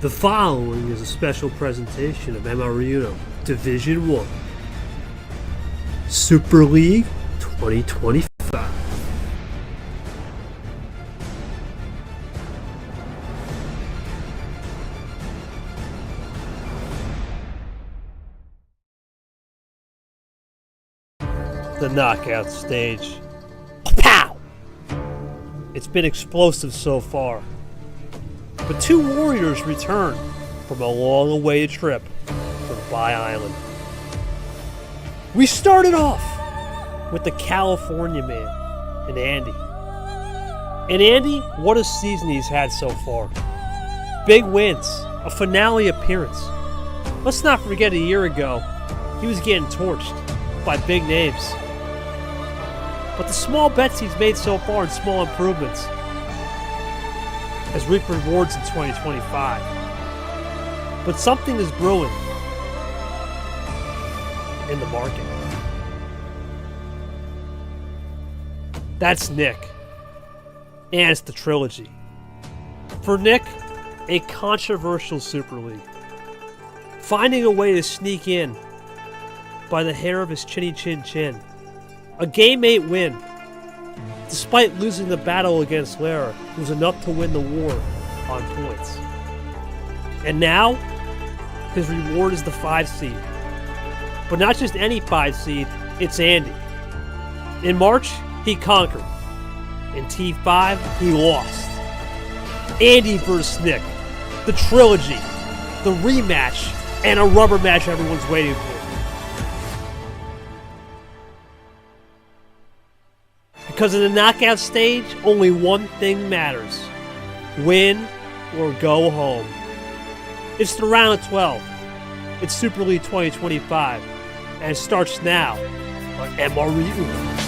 The following is a special presentation of MRU Division 1 Super League 2025. The knockout stage. Pow! It's been explosive so far. But two warriors return from a long-awaited trip to the Bai Island. We started off with the California man and Andy. And Andy, what a season he's had so far. Big wins, a finale appearance. Let's not forget a year ago, he was getting torched by big names. But the small bets he's made so far and small improvements has reaped rewards in 2025. But something is brewing in the market. That's Nick. And it's the Trilogy. For Nick, a controversial Super League. Finding a way to sneak in by the hair of his chinny chin chin. A Game 8 win. Despite losing the battle against Laraujo, it was enough to win the war on points. And now, his reward is the 5 seed. But not just any 5 seed, it's Andy. In March, he conquered. In T5, he lost. Andy versus Nick. The Trilogy. The rematch. And a rubber match everyone's waiting for. Because in the knockout stage, only one thing matters. Win or go home. It's the round of 12. It's Super League 2025. And it starts now on MRU.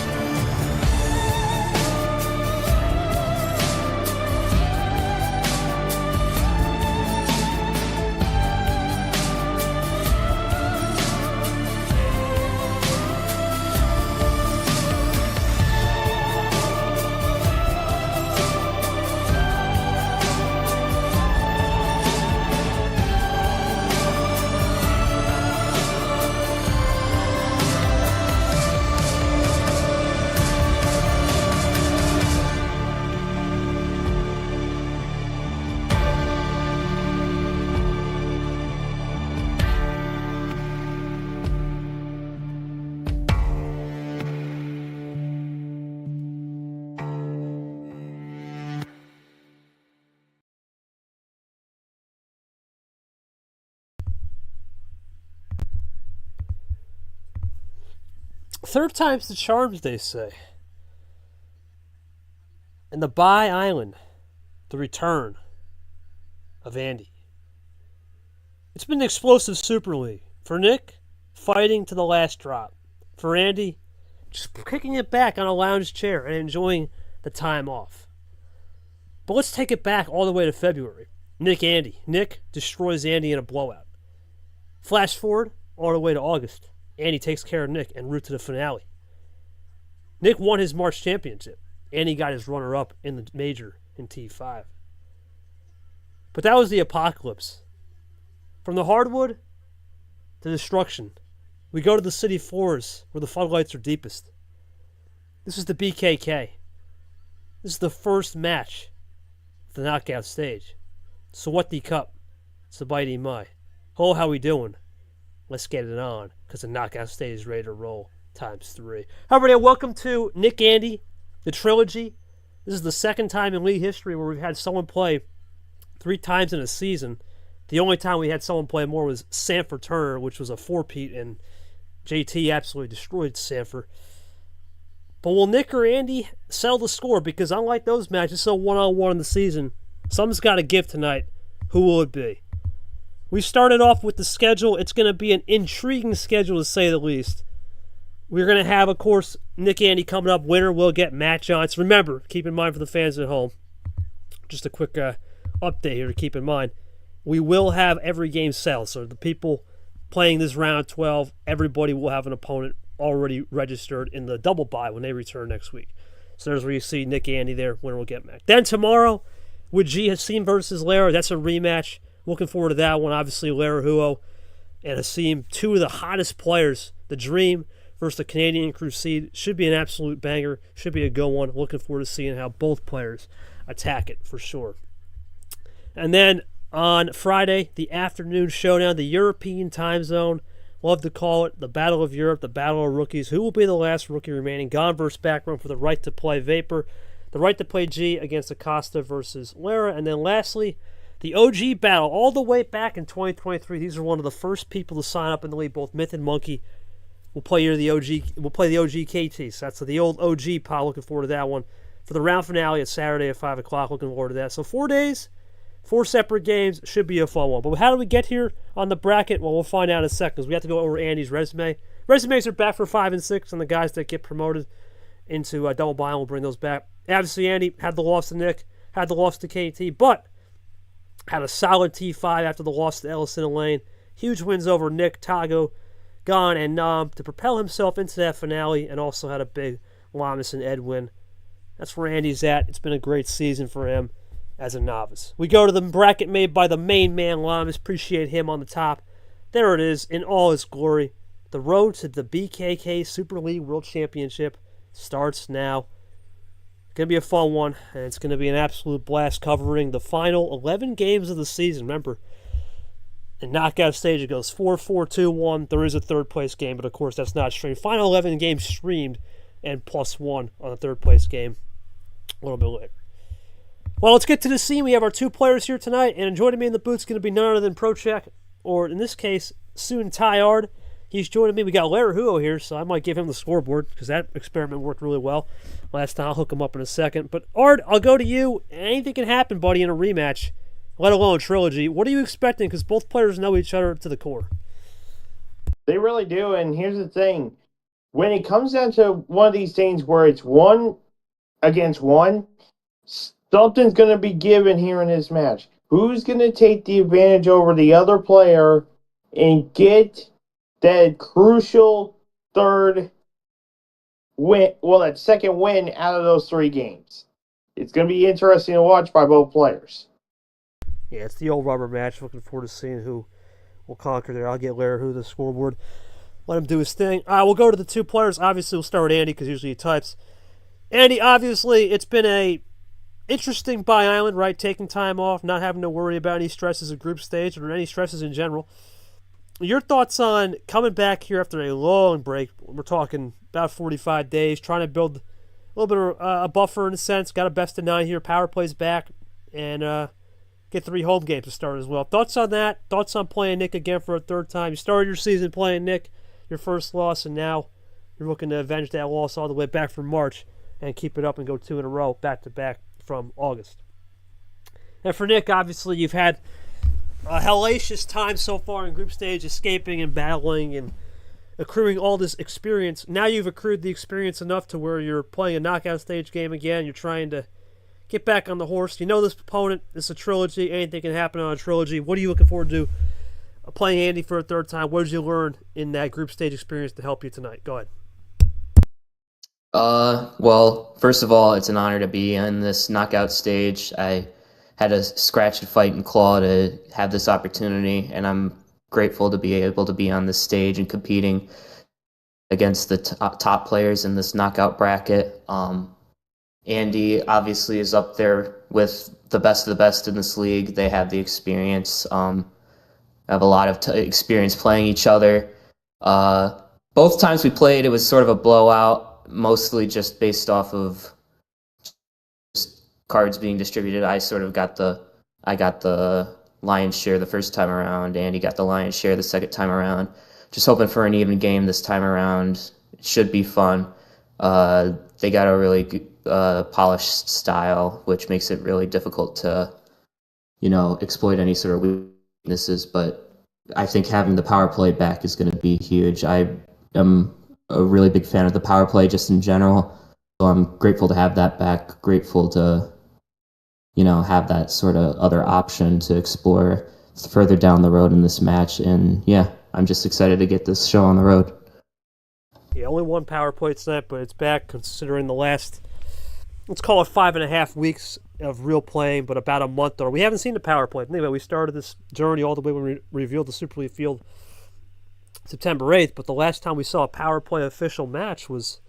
Third time's the charms, they say. And the Bai Island, the return of Andy. It's been an explosive Super League. For Nick, fighting to the last drop. For Andy, just kicking it back on a lounge chair and enjoying the time off. But let's take it back all the way to February. Andy. Nick destroys Andy in a blowout. Flash forward all the way to August. Andy takes care of Nick en route to the finale. Nick won his March championship. Andy got his runner-up in the major in T5. But that was the apocalypse. From the hardwood to destruction, we go to the city floors where the floodlights are deepest. This is the BKK. This is the first match of the knockout stage. Sawati Cup. Sabaiti Mai. Hello, how we doing? Let's get it on, because the knockout stage is ready to roll ×3. Hi, everybody, welcome to Nick Andy, the Trilogy. This is the second time in league history where we've had someone play 3 times in a season. The only time we had someone play more was Sanford Turner, which was a 4-peat, and JT absolutely destroyed Sanford. But will Nick or Andy settle the score? Because unlike those matches, so one-on-one in the season, something's got to give tonight. Who will it be? We started off with the schedule. It's going to be an intriguing schedule, to say the least. We're going to have, of course, Nick Andy coming up. Winner will get match odds. Remember, keep in mind for the fans at home, just a quick update here to keep in mind. We will have every game settled. So the people playing this round 12, everybody will have an opponent already registered in the double bye when they return next week. So there's where you see Nick Andy there. Winner will get match. Then tomorrow, with G Hassim versus Laraujo, that's a rematch. Looking forward to that one. Obviously, Laraujo and Hasim, two of the hottest players. The Dream versus the Canadian Crusade should be an absolute banger. Should be a good one. Looking forward to seeing how both players attack it for sure. And then on Friday, the afternoon showdown, the European time zone. Love to call it the Battle of Europe, the Battle of Rookies. Who will be the last rookie remaining? Gone versus Backroom for the right to play Vapor. The right to play G against Acosta versus Lara. And then lastly, the OG battle all the way back in 2023. These are one of the first people to sign up in the league. Both Myth and Monkey will play the OG KT. So that's the old OG pile. Looking forward to that one. For the round finale, it's Saturday at 5 o'clock. Looking forward to that. So 4 days, 4 separate games. Should be a fun one. But how do we get here on the bracket? Well, we'll find out in a second because we have to go over Andy's resume. Resumes are back for 5 and 6, and the guys that get promoted into double buy will bring those back. Obviously, Andy had the loss to Nick, had the loss to KT, but had a solid T5 after the loss to Ellison and Lane. Huge wins over Nick, Tago, Gon, and Nam to propel himself into that finale, and also had a big Lamas and Ed win. That's where Andy's at. It's been a great season for him as a novice. We go to the bracket made by the main man, Lamas. Appreciate him on the top. There it is in all its glory. The road to the BKK Super League World Championship starts now. It's going to be a fun one, and it's going to be an absolute blast covering the final 11 games of the season. Remember, in knockout stage, it goes 4-4-2-1. There is a third-place game, but of course that's not streamed. Final 11 games streamed, and +1 on the third-place game a little bit later. Well, let's get to the scene. We have our 2 players here tonight, and joining me in the booth is going to be none other than Procheck, or in this case, Soon Tyard. He's joining me. We got Laraujo here, so I might give him the scoreboard because that experiment worked really well last time. I'll hook him up in a second. But Ard, I'll go to you. Anything can happen, buddy, in a rematch, let alone Trilogy. What are you expecting? Because both players know each other to the core. They really do, and here's the thing. When it comes down to one of these things where it's 1 against 1, something's going to be given here in this match. Who's going to take the advantage over the other player and get that crucial third win, that second win out of those 3 games? It's going to be interesting to watch by both players. Yeah, it's the old rubber match. Looking forward to seeing who will conquer there. I'll get Laraujo the scoreboard. Let him do his thing. All right, we'll go to the 2 players. Obviously, we'll start with Andy because usually he types. Andy, obviously, it's been a interesting Bye Island, right? Taking time off, not having to worry about any stresses of group stage or any stresses in general. Your thoughts on coming back here after a long break? We're talking about 45 days, trying to build a little bit of a buffer in a sense. Got a best of 9 here. Power plays back and get 3 home games to start as well. Thoughts on that? Thoughts on playing Nick again for a 3rd time? You started your season playing Nick, your first loss, and now you're looking to avenge that loss all the way back from March and keep it up and go 2 in a row back-to-back from August. And for Nick, obviously, you've had a hellacious time so far in group stage, escaping and battling and accruing all this experience. Now you've accrued the experience enough to where you're playing a knockout stage game again. You're trying to get back on the horse. You know this opponent. This is a trilogy. Anything can happen on a trilogy. What are you looking forward to playing Andy for a 3rd time? What did you learn in that group stage experience to help you tonight? Go ahead. Well, first of all, it's an honor to be in this knockout stage. I had to scratch and fight and claw to have this opportunity, and I'm grateful to be able to be on this stage and competing against the top players in this knockout bracket. Andy obviously is up there with the best of the best in this league. They have the experience. Have a lot of experience playing each other. Both times we played, it was sort of a blowout, mostly just based off of cards being distributed. I got the lion's share the first time around. Andy got the lion's share the second time around. Just hoping for an even game this time around. It should be fun. They got a really good, polished style, which makes it really difficult to, exploit any sort of weaknesses. But I think having the power play back is going to be huge. I am a really big fan of the power play just in general. So I'm grateful to have that back, grateful to, have that sort of other option to explore further down the road in this match. And yeah, I'm just excited to get this show on the road. Yeah, only 1 power play tonight, but it's back considering the last, let's call it 5.5 weeks of real playing, but about a month or we haven't seen the power play. Anyway, we started this journey all the way when we revealed the Super League field September 8th, but the last time we saw a power play official match was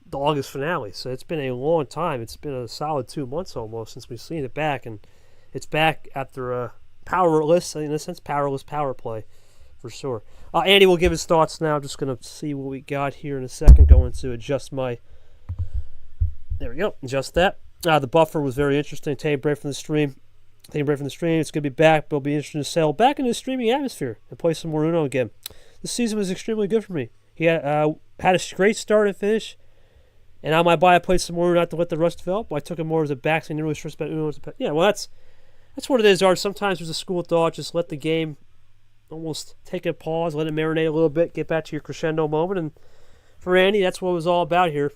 the August finale. So it's been a long time. It's been a solid 2 months almost since we've seen it back, and it's back after a powerless, in a sense, powerless power play for sure. Andy will give his thoughts now. I'm just going to see what we got here in a second. Going to adjust my... There we go. Adjust that. The buffer was very interesting. Taking a break from the stream. It's going to be back, but it'll be interesting to settle back into the streaming atmosphere and play some more Uno again. This season was extremely good for me. He had a great start and finish, and on my bye I played some more Uno not to let the rust develop. I took it more as a back, so I didn't really stress about Uno. Yeah, well, that's what it is, Art. Sometimes there's a school of thought. Just let the game almost take a pause, let it marinate a little bit, get back to your crescendo moment. And for Andy, that's what it was all about here.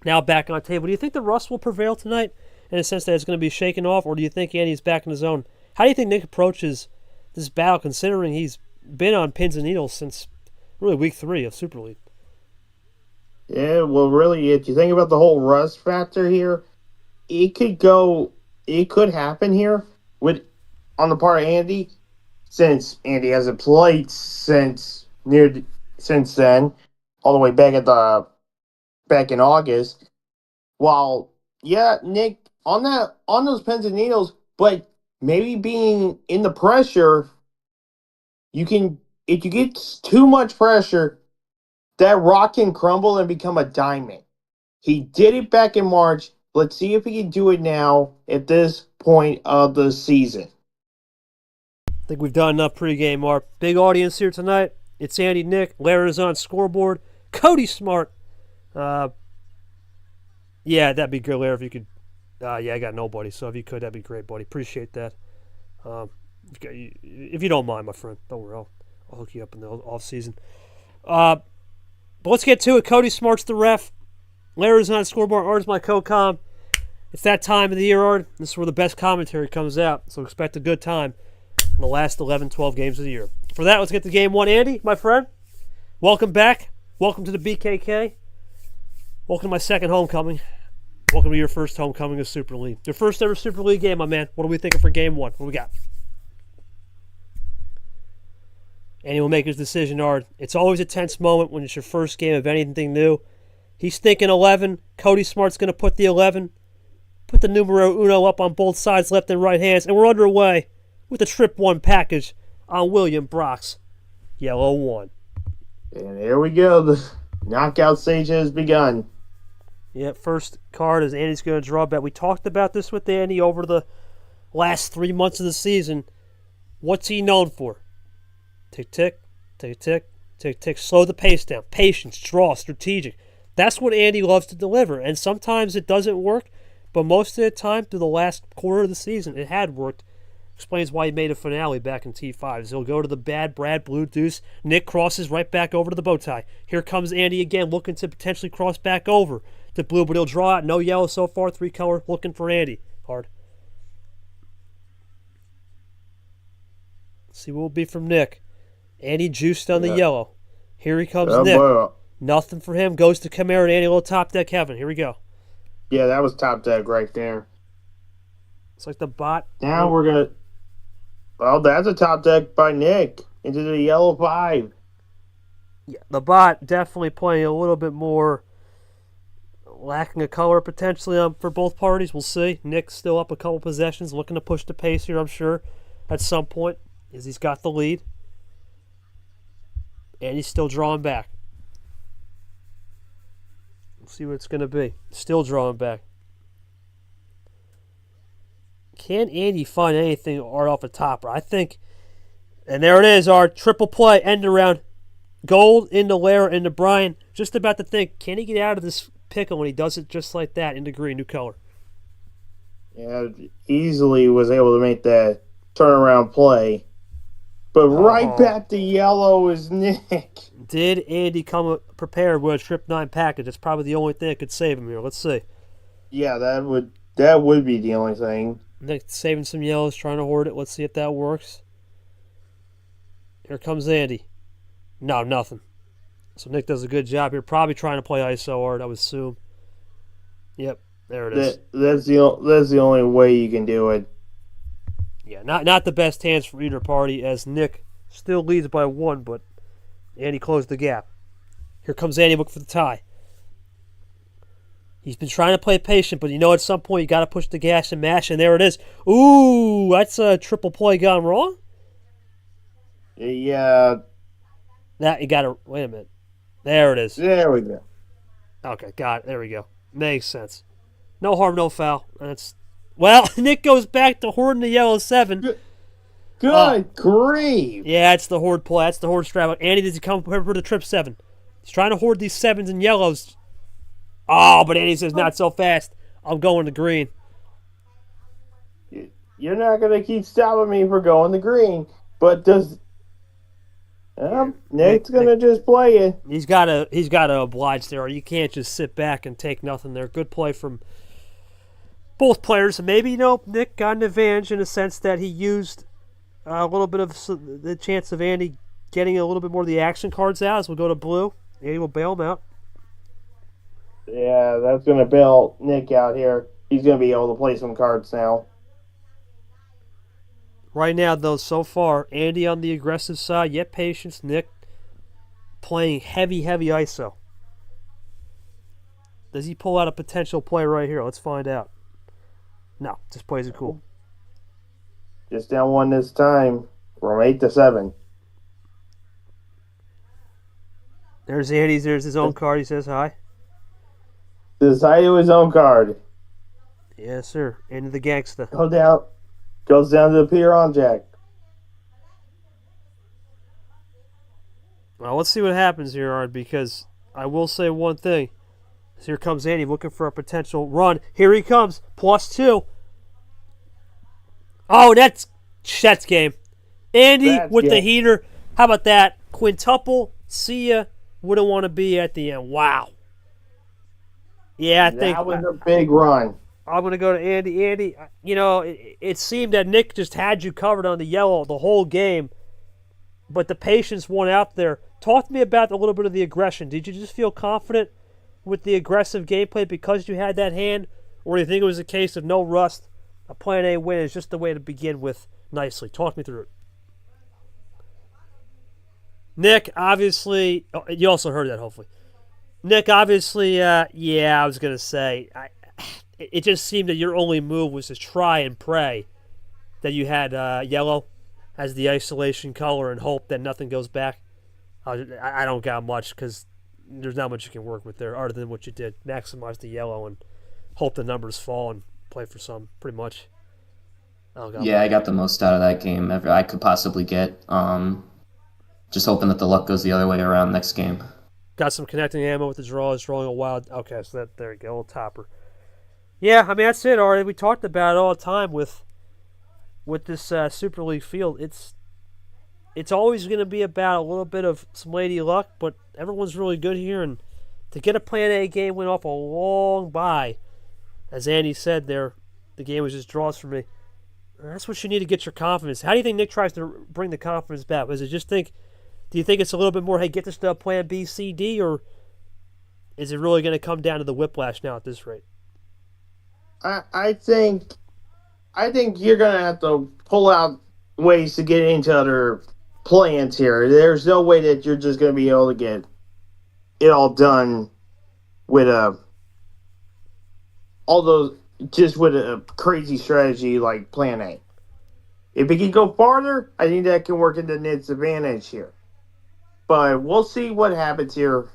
Now back on the table. Do you think the rust will prevail tonight in a sense that it's going to be shaken off, or do you think Andy's back in his zone? How do you think Nick approaches this battle, considering he's been on pins and needles since really week 3 of Super League? Yeah, well, really, if you think about the whole rust factor here, it could happen here on the part of Andy, since Andy hasn't played since then, all the way back in August. While yeah, Nick on those pins and needles, but maybe being in the pressure, if you get too much pressure, that rock can crumble and become a diamond. He did it back in March. Let's see if he can do it now at this point of the season. I think we've done enough pregame, Mark. Big audience here tonight. It's Andy, Nick, Larry's on scoreboard, Cody Smart. Yeah, that'd be good, Larry, if you could. Yeah, I got nobody, so if you could, that'd be great, buddy. Appreciate that. If you don't mind, my friend, don't worry, I'll hook you up in the off season. But let's get to it. Cody Smart's the ref. Larry's on scoreboard. Art's my co-com. It's that time of the year, Art. This is where the best commentary comes out, so expect a good time in the last 11, 12 games of the year. For that, let's get to game 1. Andy, my friend, welcome back. Welcome to the BKK. Welcome to my second homecoming. Welcome to your first homecoming of Super League. Your first ever Super League game, my man. What are we thinking for game 1? What do we got? Andy will make his decision, Art. It's always a tense moment when it's your first game of anything new. He's thinking 11. Cody Smart's going to put the 11. Put the numero uno up on both sides, left and right hands, and we're underway with the Trip 1 package on William Brock's Yellow 1. And here we go. The knockout stage has begun. Yeah, first card is Andy's going to draw a bet. We talked about this with Andy over the last 3 months of the season. What's he known for? Tick, tick, tick, tick, tick, tick. Slow the pace down. Patience, draw, strategic. That's what Andy loves to deliver. And sometimes it doesn't work, but most of the time through the last quarter of the season, it had worked. Explains why he made a finale back in T5. He'll go to the bad Brad Blue Deuce. Nick crosses right back over to the bow tie. Here comes Andy again, looking to potentially cross back over to blue, but he'll draw out. No yellow so far, 3 color, looking for Andy. Hard. Let's see what will be from Nick. Andy juiced on the yellow. Here he comes, Nick. Boy. Nothing for him. Goes to Camaro and Andy, a little top deck heaven. Here we go. Yeah, that was top deck right there. It's like the bot. Now we're going to... Well, that's a top deck by Nick into the yellow 5. Yeah, the bot definitely playing a little bit more lacking a color potentially for both parties. We'll see. Nick's still up a couple possessions, looking to push the pace here, I'm sure, at some point, as he's got the lead. And he's still drawing back. We'll see what it's going to be. Still drawing back. Can Andy find anything Art off the topper? I think, and there it is, our triple play, end around. Gold into Lara, into Brian. Just about to think, can he get out of this pickle when he does it just like that into green, new color? Yeah, easily was able to make that turnaround play. But right back to yellow is Nick. Did Andy come prepared with a Trip 9 package? That's probably the only thing that could save him here. Let's see. Yeah, that would be the only thing. Nick saving some yellows, trying to hoard it. Let's see if that works. Here comes Andy. No, nothing. So Nick does a good job here. Probably trying to play ISO Art, I would assume. Yep. There it is. That's the only way you can do it. Yeah, not the best hands for either party as Nick still leads by 1, but Andy closed the gap. Here comes Andy looking for the tie. He's been trying to play patient, but at some point you got to push the gas and mash, and there it is. Ooh, that's a triple play gone wrong. Yeah. That you got to wait a minute. There it is. There we go. Okay, got it. There we go. Makes sense. No harm, no foul. Nick goes back to hoarding the yellow 7. Good grief. Yeah, it's the hoard play. That's the hoard strap. Andy, does he come for the trip 7? He's trying to hoard these 7s and yellows. Oh, but Andy says, not so fast. I'm going to green. You're not going to keep stopping me for going to green. But Nick's going to just play it. He's got to oblige there. You can't just sit back and take nothing there. Good play from both players. Maybe, Nick got an advantage in the sense that he used a little bit of the chance of Andy getting a little bit more of the action cards out as we go to blue. Andy will bail him out. Yeah, that's going to bail Nick out here. He's going to be able to play some cards now. Right now, though, so far, Andy on the aggressive side, yet patience. Nick playing heavy ISO. Does he pull out a potential play right here? Let's find out. No, just plays it cool. Just down 1 this time from 8 to 7. There's Andy's. There's his own card. He says hi. Says hi to his own card. Yes, sir. Into the gangsta. Goes down to the Piron Jack. Well, let's see what happens here, Art, because I will say one thing. Here comes Andy looking for a potential run. Here he comes. +2. Oh, that's game. Andy with the heater. How about that? Quintuple. See ya. Wouldn't want to be at the end. Wow. Yeah, I think that was a big run. I'm going to go to Andy. Andy, it seemed that Nick just had you covered on the yellow the whole game, but the patience won out there. Talk to me about a little bit of the aggression. Did you just feel confident with the aggressive gameplay because you had that hand, or do you think it was a case of no rust, a Plan A win is just the way to begin with nicely? Talk me through it. Nick, obviously, you also heard that, hopefully. Nick, obviously, I was going to say, it just seemed that your only move was to try and pray that you had yellow as the isolation color and hope that nothing goes back. I don't got much because there's not much you can work with there other than what you did. Maximize the yellow and hope the numbers fall and play for some, pretty much. I got the most out of that game ever I could possibly get. Just hoping that the luck goes the other way around next game. Got some connecting ammo with the draws, drawing a wild. Okay, so there you go, a little topper. Yeah, I mean, that's it already. We talked about it all the time with this Super League field. It's always going to be about a little bit of some lady luck, but everyone's really good here. And to get a Plan A game went off a long bye, as Andy said there, the game was just draws for me. That's what you need to get your confidence. How do you think Nick tries to bring the confidence back? Do you think it's a little bit more, hey, get this to Plan B, C, D, or is it really going to come down to the whiplash now at this rate? I think you're going to have to pull out ways to get into other plans here. There's no way that you're just going to be able to get it all done with a crazy strategy like Plan A. If it can go farther, I think that can work into Ned's advantage here. But we'll see what happens here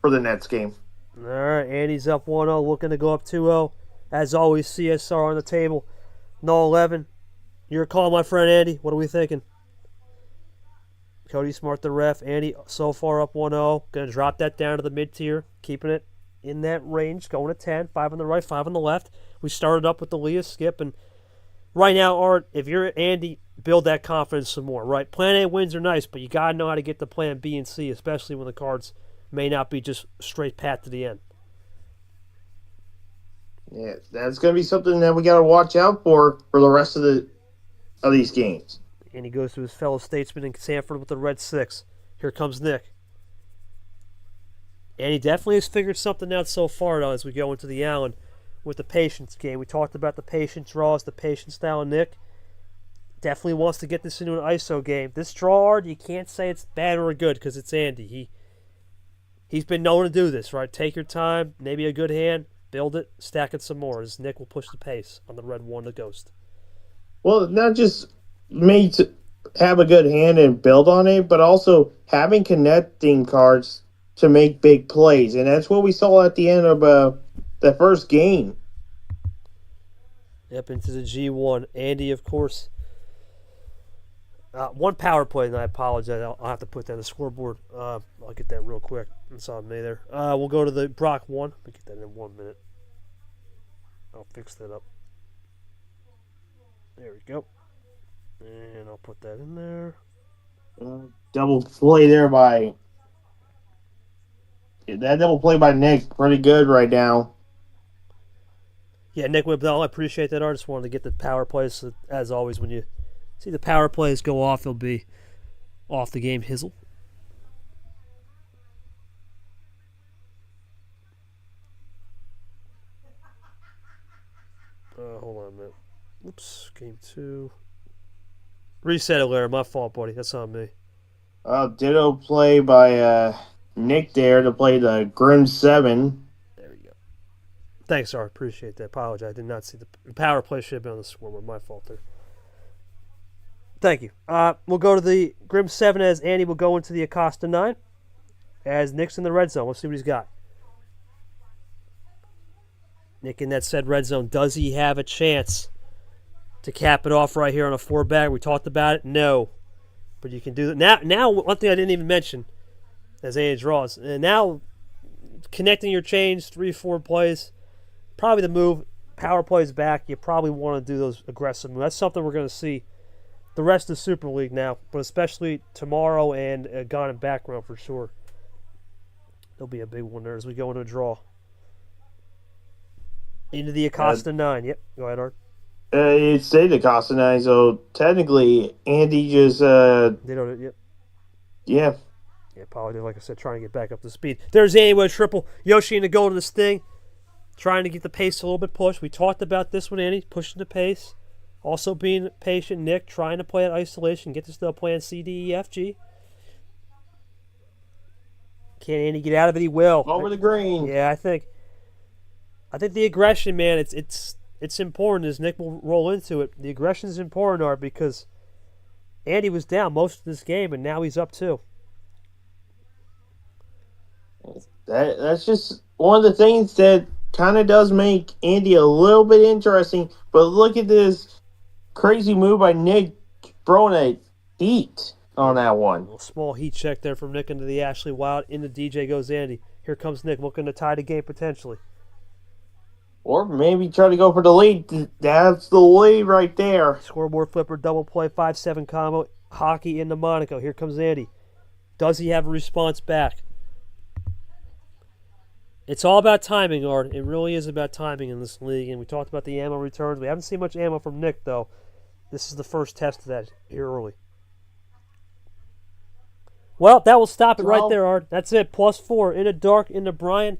for the Nets game. All right, Andy's up 1-0, looking to go up 2-0. As always, CSR on the table. No 11. Your call, my friend Andy. What are we thinking? Cody Smart, the ref. Andy so far up 1-0. Going to drop that down to the mid-tier. Keeping it in that range. Going to 10. 5 on the right, 5 on the left. We started up with the Leah skip. And right now, Art, if you're Andy, build that confidence some more, right? Plan A wins are nice, but you got to know how to get to Plan B and C, especially when the cards may not be just straight pat to the end. Yeah, that's going to be something that we got to watch out for the rest of these games. And he goes to his fellow statesman in Sanford with the red 6. Here comes Nick. And he definitely has figured something out so far, though, as we go into the Allen with the patience game. We talked about the patience draws, the patience style. Nick definitely wants to get this into an ISO game. This draw art, you can't say it's bad or good because it's Andy. He's been known to do this, right? Take your time, maybe a good hand, build it, stack it some more. As Nick will push the pace on the red one, the ghost. Well, not just me to have a good hand and build on it, but also having connecting cards to make big plays. And that's what we saw at the end of the first game. Yep, into the G1. Andy, of course. One power play, and I apologize. I'll have to put that on the scoreboard. I'll get that real quick. It's on me there. We'll go to the Brock 1. Let me get that in 1 minute. I'll fix that up. There we go. And I'll put that in there. Double play there by... That double play by Nick, pretty good right now. Yeah, Nick Whipnell, I appreciate that. I just wanted to get the power plays. So, as always, when you see the power plays go off, it'll be off the game hizzle. Hold on a minute. Oops, game 2. Reset it, Larry. My fault, buddy. That's on me. Ditto play by Nick there to play the Grim 7. There we go. Thanks, Art. Appreciate that. Apologize. I did not see the power play. Should have been on the scoreboard. My fault there. Thank you. We'll go to the Grim 7 as Andy will go into the Acosta 9 as Nick's in the red zone. Let's see what he's got. Nick in that said red zone. Does he have a chance to cap it off right here on a 4-bag? We talked about it. No. But you can do that. Now, one thing I didn't even mention as Andy draws. And now, connecting your chains, 3-4 plays, probably the move. Power plays back. You probably want to do those aggressive moves. That's something we're going to see the rest of Super League now, but especially tomorrow and Gone in Background for sure. There'll be a big one there as we go into a draw. Into the Acosta 9. Yep. Go ahead, Art. It stayed Acosta 9, so technically Andy just... They don't, yep. Yeah. Yeah, probably, like I said, trying to get back up to speed. There's Andy with a triple. Yoshi in the goal to this thing. Trying to get the pace a little bit pushed. We talked about this one, Andy. Pushing the pace. Also being patient. Nick trying to play at isolation. Get to still playing C, D, E, F, G. Can Andy get out of it? He will. Over the green. Yeah, I think the aggression, man, it's important as Nick will roll into it. The aggression is important, Art, because Andy was down most of this game, and now he's up too. That's just one of the things that kind of does make Andy a little bit interesting. But look at this crazy move by Nick throwing a heat on that one. A little small heat check there from Nick into the Ashley Wild. Into DJ goes Andy. Here comes Nick looking to tie the game potentially. Or maybe try to go for the lead. That's the lead right there. Scoreboard flipper, double play, 5-7 combo. Hockey into Monaco. Here comes Andy. Does he have a response back? It's all about timing, Art. It really is about timing in this league. And we talked about the ammo returns. We haven't seen much ammo from Nick, though. This is the first test of that here early. Well, that will stop it right there, Art. That's it. +4 into Dark, into Brian.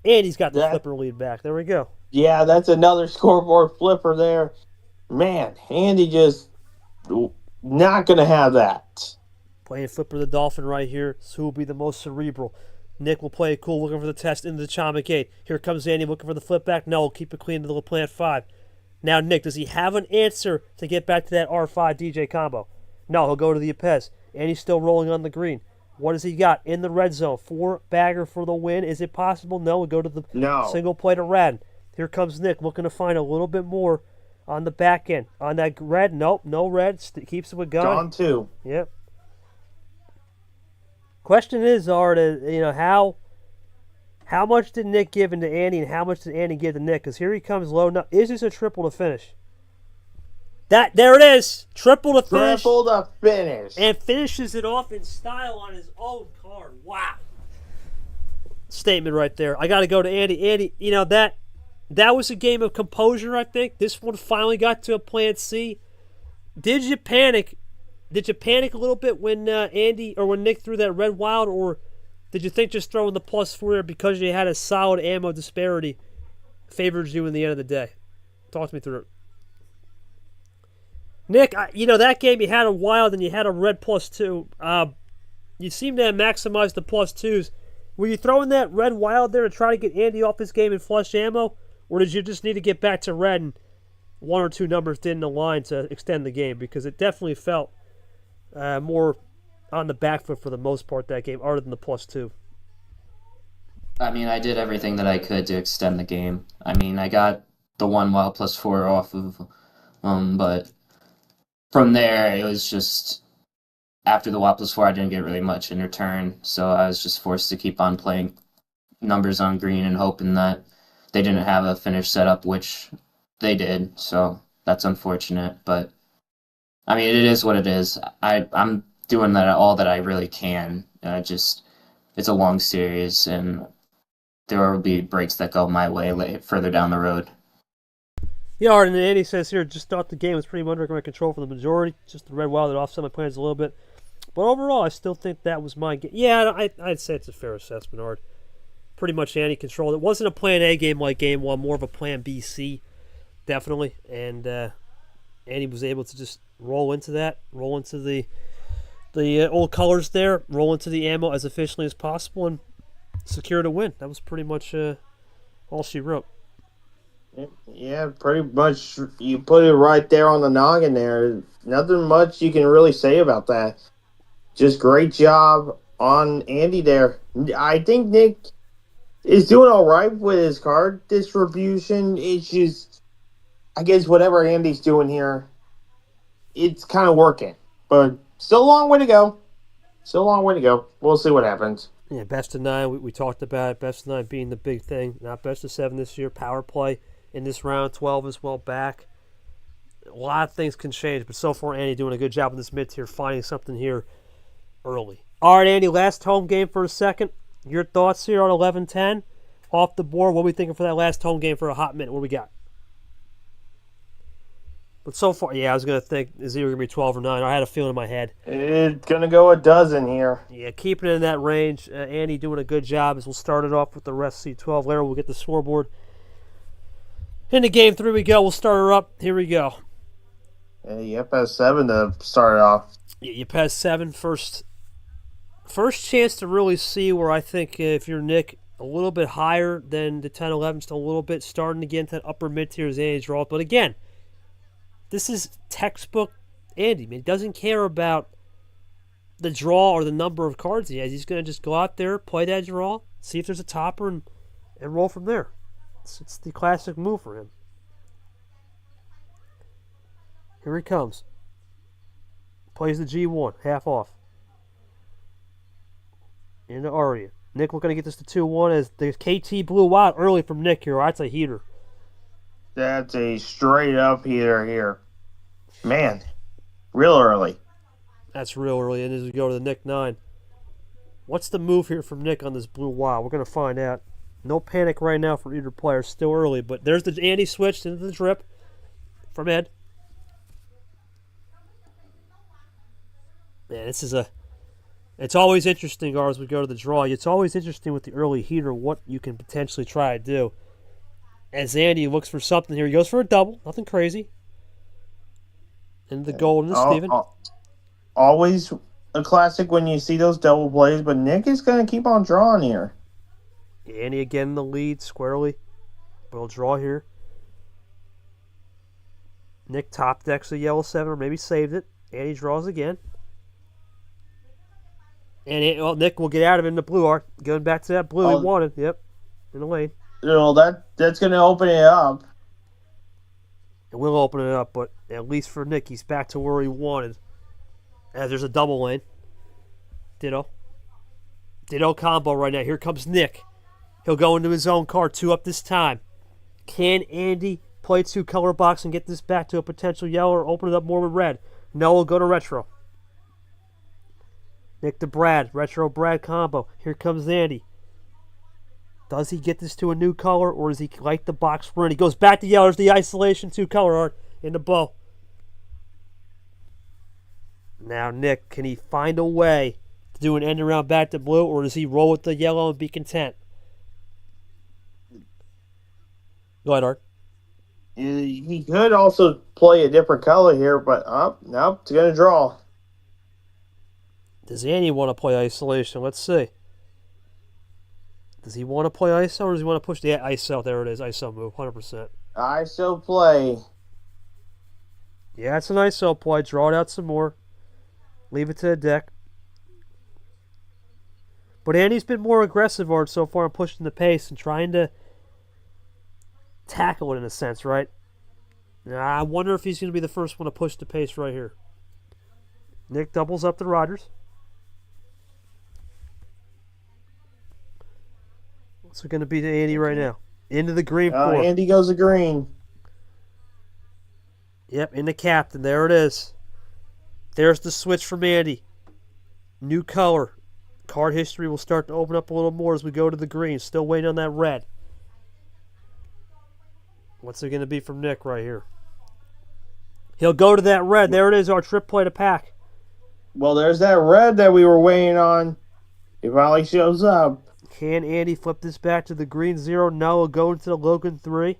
And he's got the flipper lead back. There we go. Yeah, that's another scoreboard flipper there. Man, Andy just not going to have that. Playing flipper the Dolphin right here. So who will be the most cerebral? Nick will play it cool, looking for the test into the Chama Gate. Here comes Andy looking for the flip back. No, keep it clean to the LaPlante 5. Now, Nick, does he have an answer to get back to that R5 DJ combo? No, he'll go to the Apez. Andy's still rolling on the green. What has he got in the red zone? 4-bagger for the win. Is it possible? No. We'll go to the single play to Radin. Here comes Nick looking to find a little bit more on the back end. On that red, nope, no red. Keeps it with gun. Gone too. Yep. Question is, Art, how much did Nick give into Andy and how much did Andy give to Nick? Because here he comes low. Now, is this a triple to finish? There it is. Triple to finish. Triple to finish. And finishes it off in style on his own card. Wow. Statement right there. I got to go to Andy. Andy, that was a game of composure, I think. This one finally got to a plan C. Did you panic? Did you panic a little bit when when Nick threw that red wild, or did you think just throwing the +4 there because you had a solid ammo disparity favors you in the end of the day? Talk to me through it. Nick, that game you had a wild and you had a red +2. You seem to have maximized the +2s. Were you throwing that red wild there to try to get Andy off his game and flush ammo? Or did you just need to get back to red and one or two numbers didn't align to extend the game? Because it definitely felt more on the back foot for the most part that game, other than the +2. I mean, I did everything that I could to extend the game. I mean, I got the one wild +4 off of but from there, it was just after the wild +4, I didn't get really much in return, so I was just forced to keep on playing numbers on green and hoping that they didn't have a finish set up, which they did, so that's unfortunate, but I mean, it is what it is. I'm doing that all that I really can. It's a long series, and there will be breaks that go my way further down the road. Yeah, Arden, and Andy says here, just thought the game was pretty much under my control for the majority. Just the red wild that offset my plans a little bit. But overall, I still think that was my game. Yeah, I'd say it's a fair assessment, Ard. Pretty much Andy controlled. It wasn't a plan A game like game one, more of a plan B, C, definitely. And Andy was able to just roll into that, roll into the old colors there, roll into the ammo as efficiently as possible, and secure a win. That was pretty much all she wrote. Yeah, pretty much. You put it right there on the noggin there. Nothing much you can really say about that. Just great job on Andy there. I think Nick is doing all right with his card distribution. It's just, I guess, whatever Andy's doing here, it's kind of working. But still a long way to go. Still a long way to go. We'll see what happens. Yeah, best of 9, we talked about it. Best of 9 being the big thing. Not best of 7 this year. Power play in this round. 12 as well back. A lot of things can change, but so far Andy doing a good job in this mid-tier, finding something here early. All right, Andy, last home game for a second. Your thoughts here on 11-10? Off the board, what are we thinking for that last home game for a hot minute? What do we got? But so far, yeah, I was going to think is either going to be 12 or 9. I had a feeling in my head. It's going to go a dozen here. Yeah, keeping it in that range. Andy doing a good job as we'll start it off with the rest C12. Laraujo will get the scoreboard. Into game 3 we go. We'll start her up. Here we go. Yep, has 7 to start it off. Yeah, you pass 7 first. First chance to really see where I think if you're Nick, a little bit higher than the 10-11, still a little bit starting to get into that upper mid-tier as Andy draws. But again, this is textbook Andy. Man, he doesn't care about the draw or the number of cards he has. He's going to just go out there, play that draw, see if there's a topper, and roll from there. It's the classic move for him. Here he comes. Plays the G1, half off. Into Aria. Nick, we're going to get this to 2-1 as the KT blew out early from Nick here. That's a heater. That's a straight up heater here. Man, real early. That's real early. And as we go to the Nick 9. What's the move here from Nick on this blue wild? We're going to find out. No panic right now for either player. Still early, but there's the Andy switched into the drip from Ed. Man, this is it's always interesting, as we go to the draw. It's always interesting with the early heater what you can potentially try to do. As Andy looks for something here, he goes for a double, nothing crazy. And the golden is Steven. Always a classic when you see those double plays, but Nick is going to keep on drawing here. Andy again in the lead, squarely. But he'll draw here. Nick top decks a yellow 7, or maybe saved it. Andy draws again. And Nick will get out of it in the blue arc. Going back to that blue he wanted. Yep, in the lane. That's going to open it up. It will open it up, but at least for Nick, he's back to where he wanted. As there's a double lane. Ditto combo right now. Here comes Nick. He'll go into his own card, 2 up this time. Can Andy play 2 color box and get this back to a potential yellow or open it up more with red? No, we'll go to retro. Nick to Brad. Retro Brad combo. Here comes Andy. Does he get this to a new color or does he like the box we're in? He goes back to yellow. There's the isolation 2 color art in the bow. Now, Nick, can he find a way to do an end around back to blue or does he roll with the yellow and be content? Go ahead, Art. He could also play a different color here, but nope, it's going to draw. Does Andy want to play isolation? Let's see. Does he want to play ISO or does he want to push the ISO? There it is, ISO move, 100%. I still play. Yeah, it's an ISO play. Draw it out some more. Leave it to the deck. But Andy's been more aggressive, Art, so far in pushing the pace and trying to tackle it in a sense, right? Now, I wonder if he's going to be the first one to push the pace right here. Nick doubles up the Rogers. What's it going to be to Andy right now? Into the green four. Andy goes to green. Yep, in the captain. There it is. There's the switch from Andy. New color. Card history will start to open up a little more as we go to the green. Still waiting on that red. What's it going to be from Nick right here? He'll go to that red. There it is, our trip play to pack. Well, there's that red that we were waiting on. It finally shows up. Can Andy flip this back to the green 0? No, he'll go into the Logan 3.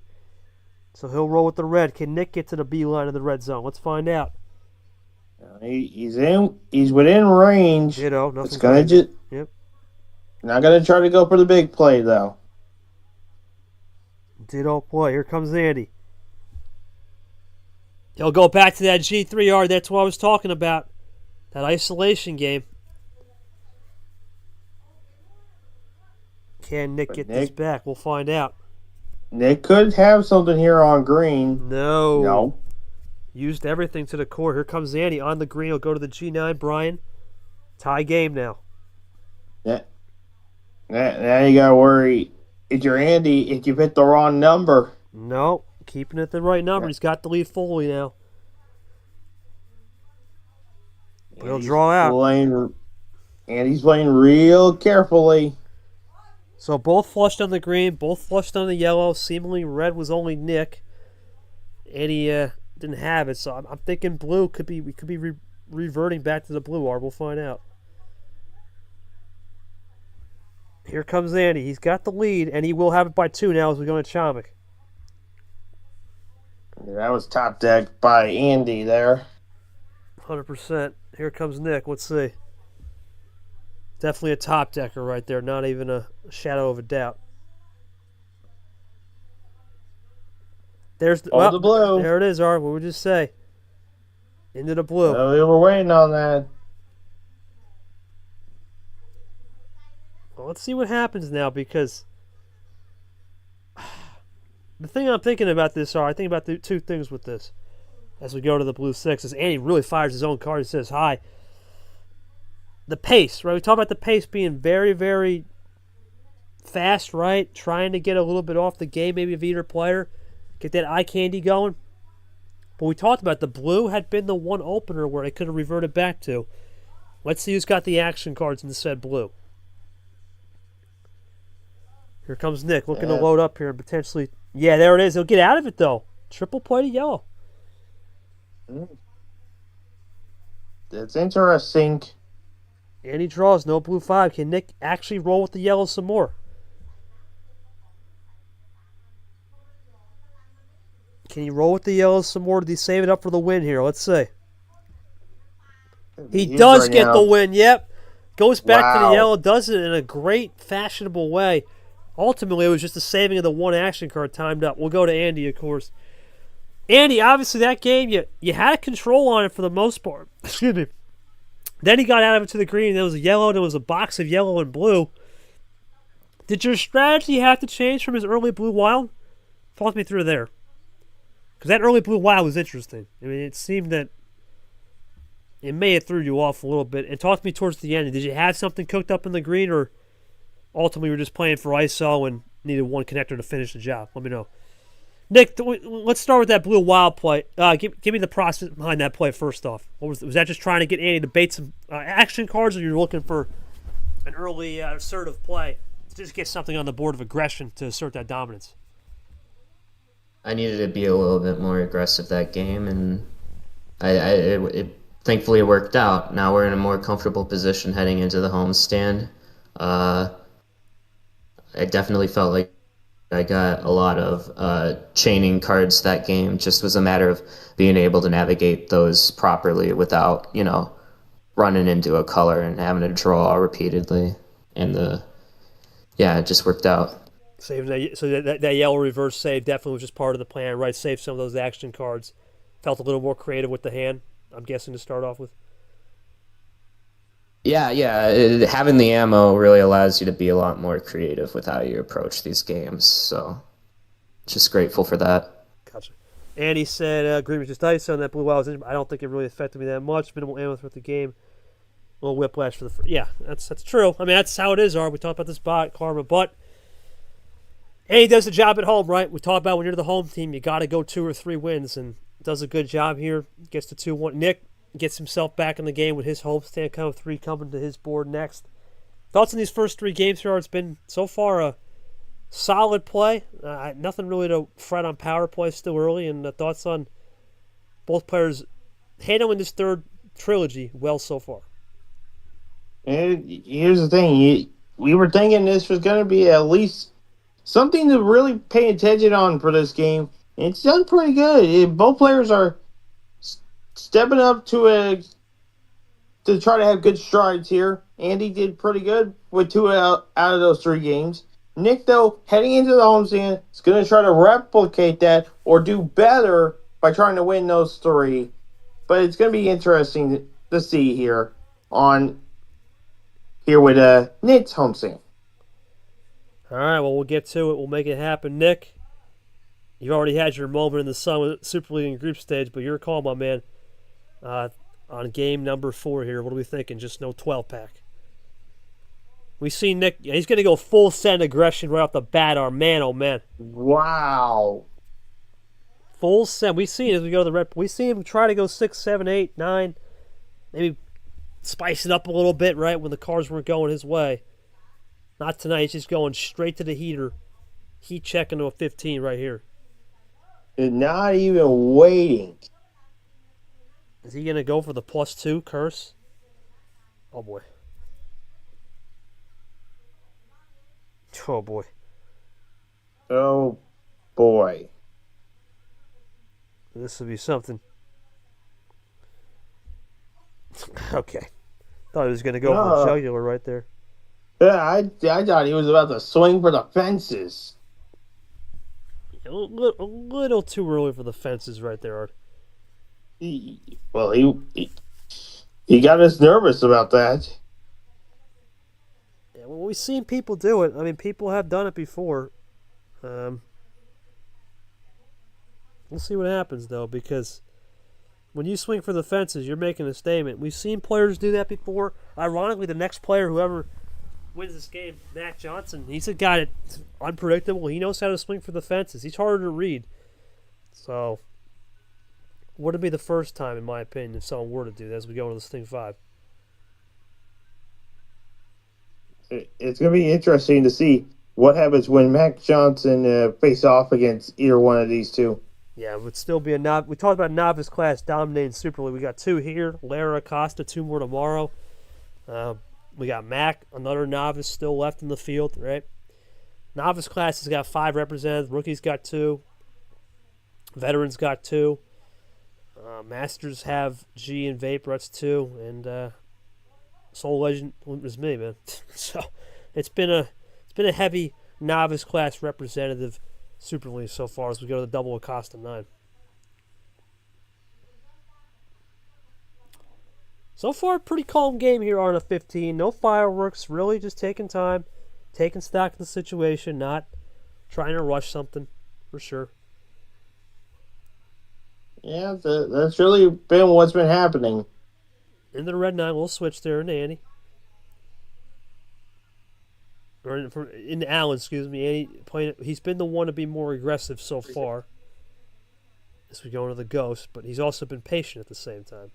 So he'll roll with the red. Can Nick get to the B line of the red zone? Let's find out. He's within range. Nothing's it's gonna just. Yep. Not gonna try to go for the big play though. Ditto play. Here comes Andy. He'll go back to that G3 yard. That's what I was talking about. That isolation game. Can Nick get this back? We'll find out. Nick could have something here on green. No. Used everything to the core. Here comes Andy on the green. He'll go to the G9. Brian. Tie game now. Yeah. Now you gotta worry. If you're Andy, if you hit the wrong number. No. Keeping it the right number. He's got the lead fully now. He'll draw out. Andy's playing real carefully. So both flushed on the green, both flushed on the yellow. Seemingly red was only Nick. And he didn't have it. So I'm thinking blue could be reverting back to the blue art. We'll find out. Here comes Andy. He's got the lead, and he will have it by 2 now as we go to Chomik. That was top deck by Andy there. 100%. Here comes Nick. Let's see. Definitely a top decker right there. Not even a shadow of a doubt. There's the, the blue. There it is, Art. What would you say? Into the blue. We were waiting on that. Well, let's see what happens now because the thing I'm thinking about this, I think about the 2 things with this as we go to the blue 6 is Andy really fires his own card and says hi. The pace, right? We talk about the pace being very, very fast, right? Trying to get a little bit off the game, maybe of either player. Get that eye candy going. But we talked about the blue had been the one opener where it could have reverted back to. Let's see who's got the action cards in the said blue. Here comes Nick looking to load up here and potentially... Yeah, there it is. He'll get out of it, though. Triple play to yellow. That's interesting. And he draws. No blue 5. Can Nick actually roll with the yellow some more? Can he roll with the yellow some more? Did he save it up for the win here? Let's see. He does right get now. the win. Yep. Goes back to the Wow. yellow. Does it in a great, fashionable way. Ultimately, it was just the saving of the one action card timed up. We'll go to Andy, of course. Andy, obviously, that game, you had control on it for the most part. Excuse me. Then he got out of it to the green. There was a yellow. There was a box of yellow and blue. Did your strategy have to change from his early blue wild? Talk me through there. Because that early blue wild was interesting. I mean, it seemed that it may have threw you off a little bit. And talk to me towards the end. Did you have something cooked up in the green, or ultimately you were just playing for ISO and needed one connector to finish the job? Let me know. Nick, let's start with that blue wild play. Give me the process behind that play first off. Was that just trying to get Andy to bait some action cards, or you're looking for an early assertive play to just get something on the board of aggression to assert that dominance? I needed to be a little bit more aggressive that game, and it thankfully it worked out. Now we're in a more comfortable position heading into the homestand. I definitely felt like I got a lot of chaining cards that game. Just was a matter of being able to navigate those properly without, running into a color and having to draw repeatedly. And it just worked out. Saving that, so that yellow reverse save definitely was just part of the plan, right? Save some of those action cards. Felt a little more creative with the hand, I'm guessing, to start off with. Yeah. Having the ammo really allows you to be a lot more creative with how you approach these games. So, just grateful for that. Gotcha. And he said, green was just ice on that blue while I was injured. I don't think it really affected me that much. Minimal ammo throughout the game. A little whiplash for the yeah, that's true. I mean, that's how it is. We talked about this bot karma, but and he does the job at home, right? We talk about when you're the home team, you got to go 2 or 3 wins, and does a good job here. Gets to 2-1. Nick gets himself back in the game with his homestand, kind of 3 coming to his board next. Thoughts on these first 3 games here? It's been so far a solid play. Nothing really to fret on power play. Still early, and thoughts on both players handling this third trilogy well so far. And here's the thing: we were thinking this was going to be at least something to really pay attention on for this game. And it's done pretty good. Both players are stepping up to try to have good strides here. Andy did pretty good with 2 out of those 3 games. Nick, though, heading into the homestand, is going to try to replicate that or do better by trying to win those 3. But it's going to be interesting to see here with Nick's homestand. All right, well, we'll get to it. We'll make it happen. Nick, you already had your moment in the sun with Super League and group stage, but your call, my man, on game number 4 here. What are we thinking? Just no 12-pack. We see Nick. He's going to go full send aggression right off the bat. Our man, oh man. Wow. Full send. We see it as we go to the red. We see him try to go 6, 7, 8, 9. Maybe spice it up a little bit, right, when the cards weren't going his way. Not tonight. He's just going straight to the heater. Heat check into a 15 right here. Not even waiting. Is he going to go for the +2 curse? Oh, boy. Oh, boy. Oh, boy. This would be something. Okay. Thought he was going to go for the jugular right there. Yeah, I thought he was about to swing for the fences. A little too early for the fences right there, Art. He got us nervous about that. Yeah, well, we've seen people do it. I mean, people have done it before. We'll see what happens, though, because when you swing for the fences, you're making a statement. We've seen players do that before. Ironically, the next player, whoever wins this game, Matt Johnson, he's a guy that's unpredictable. He knows how to swing for the fences. He's harder to read. So, wouldn't be the first time, in my opinion, if someone were to do that as we go into this thing 5. It's going to be interesting to see what happens when Matt Johnson face off against either one of these 2. Yeah, it would still be a we talked about novice class dominating Super League. We got 2 here. Lara Acosta, 2 more tomorrow. We got Mac, another novice still left in the field, right? Novice class has got 5 representatives. Rookies got 2. Veterans got 2. Masters have G and Vapor, that's 2. And Soul Legend was me, man. So it's been a heavy novice class representative Super League so far as we go to the double Acosta 9. So far, pretty calm game here on a 15. No fireworks, really just taking time, taking stock of the situation, not trying to rush something, for sure. Yeah, that's really been what's been happening. Into the red 9, we'll switch there into Andy. Or into Allen, excuse me. Andy playing. He's been the one to be more aggressive so far as we go into the Ghost, but he's also been patient at the same time.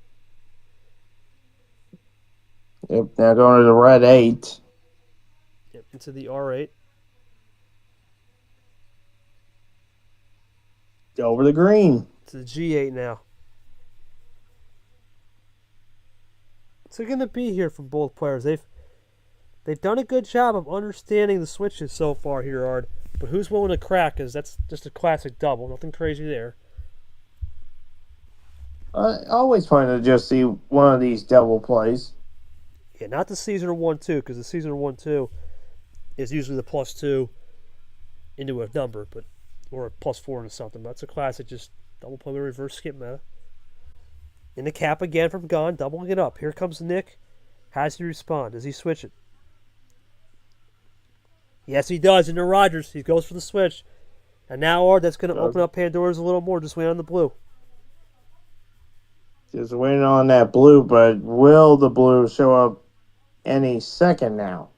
Yep, now going to the red 8. Yep, into the R8. Over the green. To the G8 now. What's it going to be here from both players? They've done a good job of understanding the switches so far here, Ard. But who's willing to crack? Because that's just a classic double. Nothing crazy there. Always fun to just see one of these double plays. Yeah, not the Caesar 1-2, because the Caesar 1-2 is usually the +2 into a number, but or a +4 into something. But that's a classic, just double play with reverse skip meta. In the cap again from Gunn, doubling it up. Here comes Nick. How does he respond? Does he switch it? Yes, he does. Into Rogers. He goes for the switch. And now, that's going to open up Pandora's a little more. Just wait on the blue. Just waiting on that blue, but will the blue show up any second now?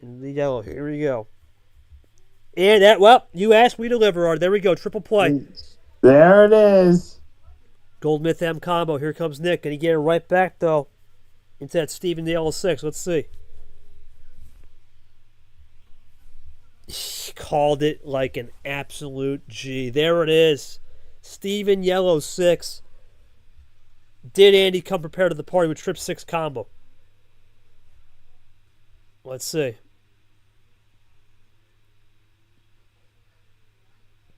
In the yellow. Here we go. And that, well, you asked, we deliver. Art. There we go. Triple play. There it is. Gold Myth M combo. Here comes Nick. Can he get it right back, though, into that Steven the yellow 6? Let's see. He called it like an absolute G. There it is. Steven yellow 6. Did Andy come prepared to the party with trip 6 combo? Let's see.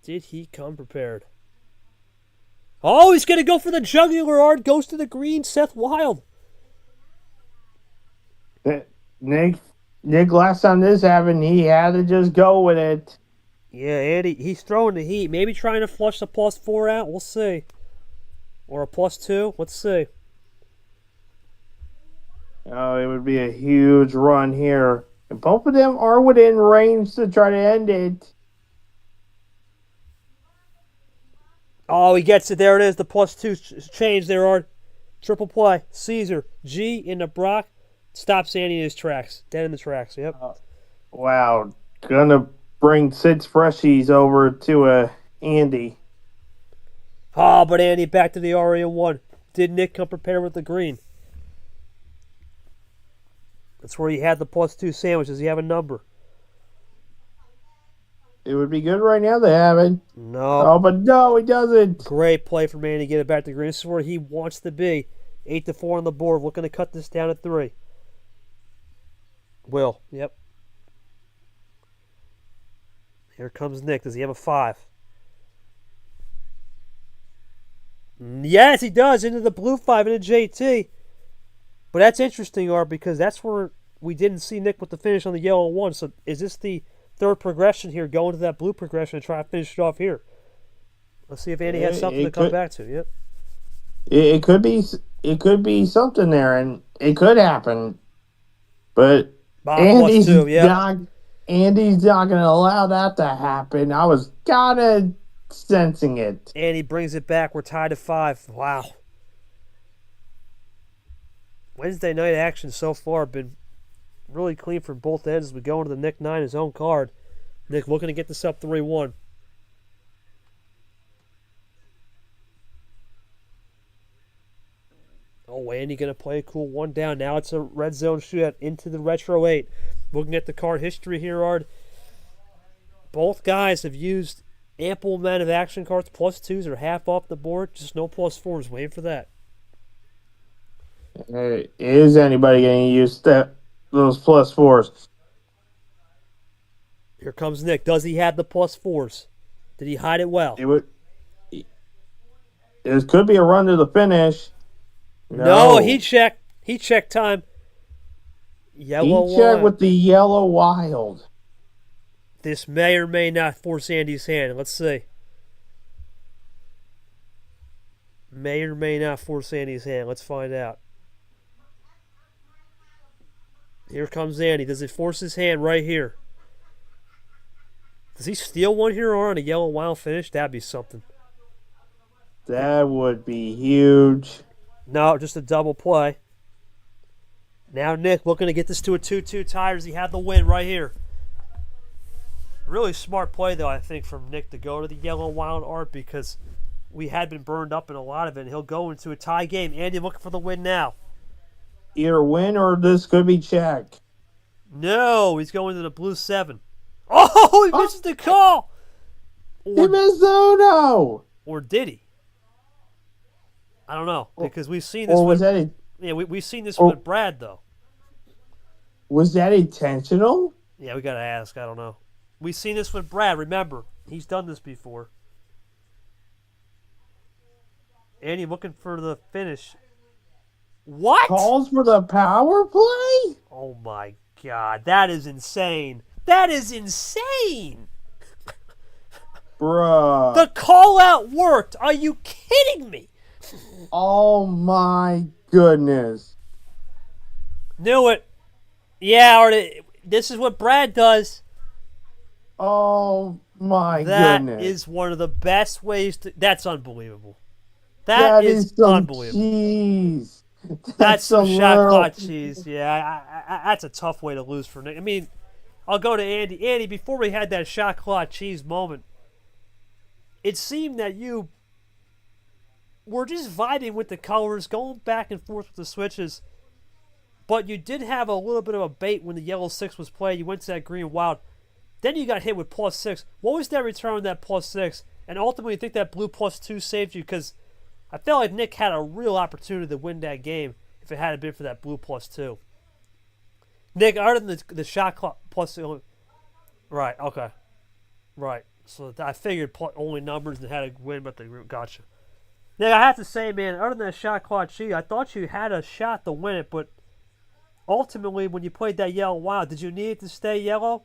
Did he come prepared? Oh, he's going to go for the jugular art. Goes to the green. Seth Wild. Nick, last time this happened, he had to just go with it. Yeah, Andy, he's throwing the heat. Maybe trying to flush the +4 out. We'll see. Or a +2. Let's see. Oh, it would be a huge run here. And both of them are within range to try to end it. Oh, he gets it. There it is. The +2 change there, Art. Triple play. Caesar. G into Brock. Stops Andy in his tracks. Dead in the tracks. Yep. Wow. Gonna bring 6 freshies over to Andy. Oh, but Andy back to the Aria 1. Did Nick come prepared with the green? That's where he had the +2 sandwich. Does he have a number? It would be good right now to have it. No. Oh, but no, he doesn't. Great play from Andy to get it back to green. This is where he wants to be. 8-4 on the board. Looking to cut this down to 3. Will. Yep. Here comes Nick. Does he have a 5? Yes, he does. Into the blue 5 into JT. But that's interesting, Art, because that's where we didn't see Nick with the finish on the yellow 1. So is this the third progression here, going to that blue progression and try to finish it off here? Let's see if Andy has something to come back to. Yep. It could be. It could be something there, and it could happen. But Andy's +2, yeah. Andy's not going to allow that to happen. I was kind of sensing it. Andy brings it back. We're tied at 5. Wow. Wednesday night action so far been really clean from both ends as we go into the Nick 9, his own card. Nick looking to get this up 3-1. Oh, Andy going to play a cool 1 down. Now it's a red zone shootout into the Retro 8. Looking at the card history here, Ard. Both guys have used ample amount of action cards. +2s are half off the board. Just no +4s. Waiting for that. Is anybody going to use those +4s? Here comes Nick. Does he have the +4s? Did he hide it well? It could be a run to the finish. No, he checked. He checked time. Yellow he checked one. with the yellow wild. This may or may not force Andy's hand. Let's see. May or may not force Andy's hand. Let's find out. Here comes Andy. Does it force his hand right here? Does he steal one here or on a yellow wild finish? That'd be something. That would be huge. No, just a double play. Now Nick looking to get this to a 2-2 tie. Does he have the win right here? Really smart play, though, I think, from Nick to go to the yellow wild art because we had been burned up in a lot of it. And he'll go into a tie game. Andy looking for the win now. Either win or this could be check. No, he's going to the blue 7. Oh, he misses the call. He missed the Uno. Or did he? I don't know because we've seen this. Or was that we've seen this with Brad though. Was that intentional? Yeah, we gotta ask. I don't know. We've seen this with Brad. Remember, he's done this before. Andy looking for the finish. What? Calls for the power play? Oh my God, that is insane. That is insane. Bruh. The call out worked. Are you kidding me? Oh my goodness. Knew it. Yeah, this is what Brad does. Oh my That goodness. is one of the best ways to. That's unbelievable. That is some unbelievable. Cheese. That's some shot little... clock cheese. Yeah, that's a tough way to lose for Nick. I mean, I'll go to Andy. Andy, before we had that shot clock cheese moment, it seemed that you were just vibing with the colors, going back and forth with the switches, but you did have a little bit of a bait when the yellow 6 was played. You went to that green wild. Then you got hit with +6. What was that return on that +6? And ultimately, you think that blue +2 saved you? Because I felt like Nick had a real opportunity to win that game if it hadn't been for that blue +2. Nick, other than the shot clock +2. Right, okay. Right. So I figured only numbers and had to win, but they gotcha. Nick, I have to say, man, other than that shot clock cheat, I thought you had a shot to win it, but ultimately, when you played that yellow wild, did you need it to stay yellow?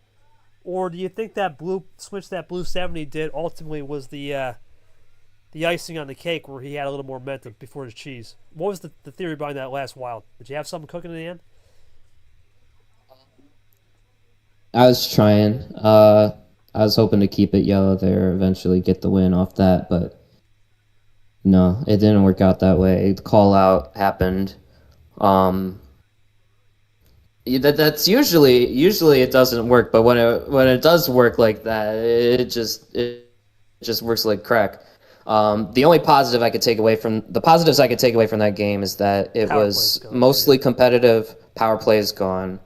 Or do you think that blue switch that blue 70 did ultimately was the icing on the cake where he had a little more momentum before his cheese? What was the theory behind that last wild? Did you have something cooking in the end? I was trying. I was hoping to keep it yellow there, eventually get the win off that, but no, it didn't work out that way. The call out happened. That's usually it doesn't work, but when it does work like that, it just works like crack. The only positive I could take away from that game is that it was mostly competitive. Power play is gone.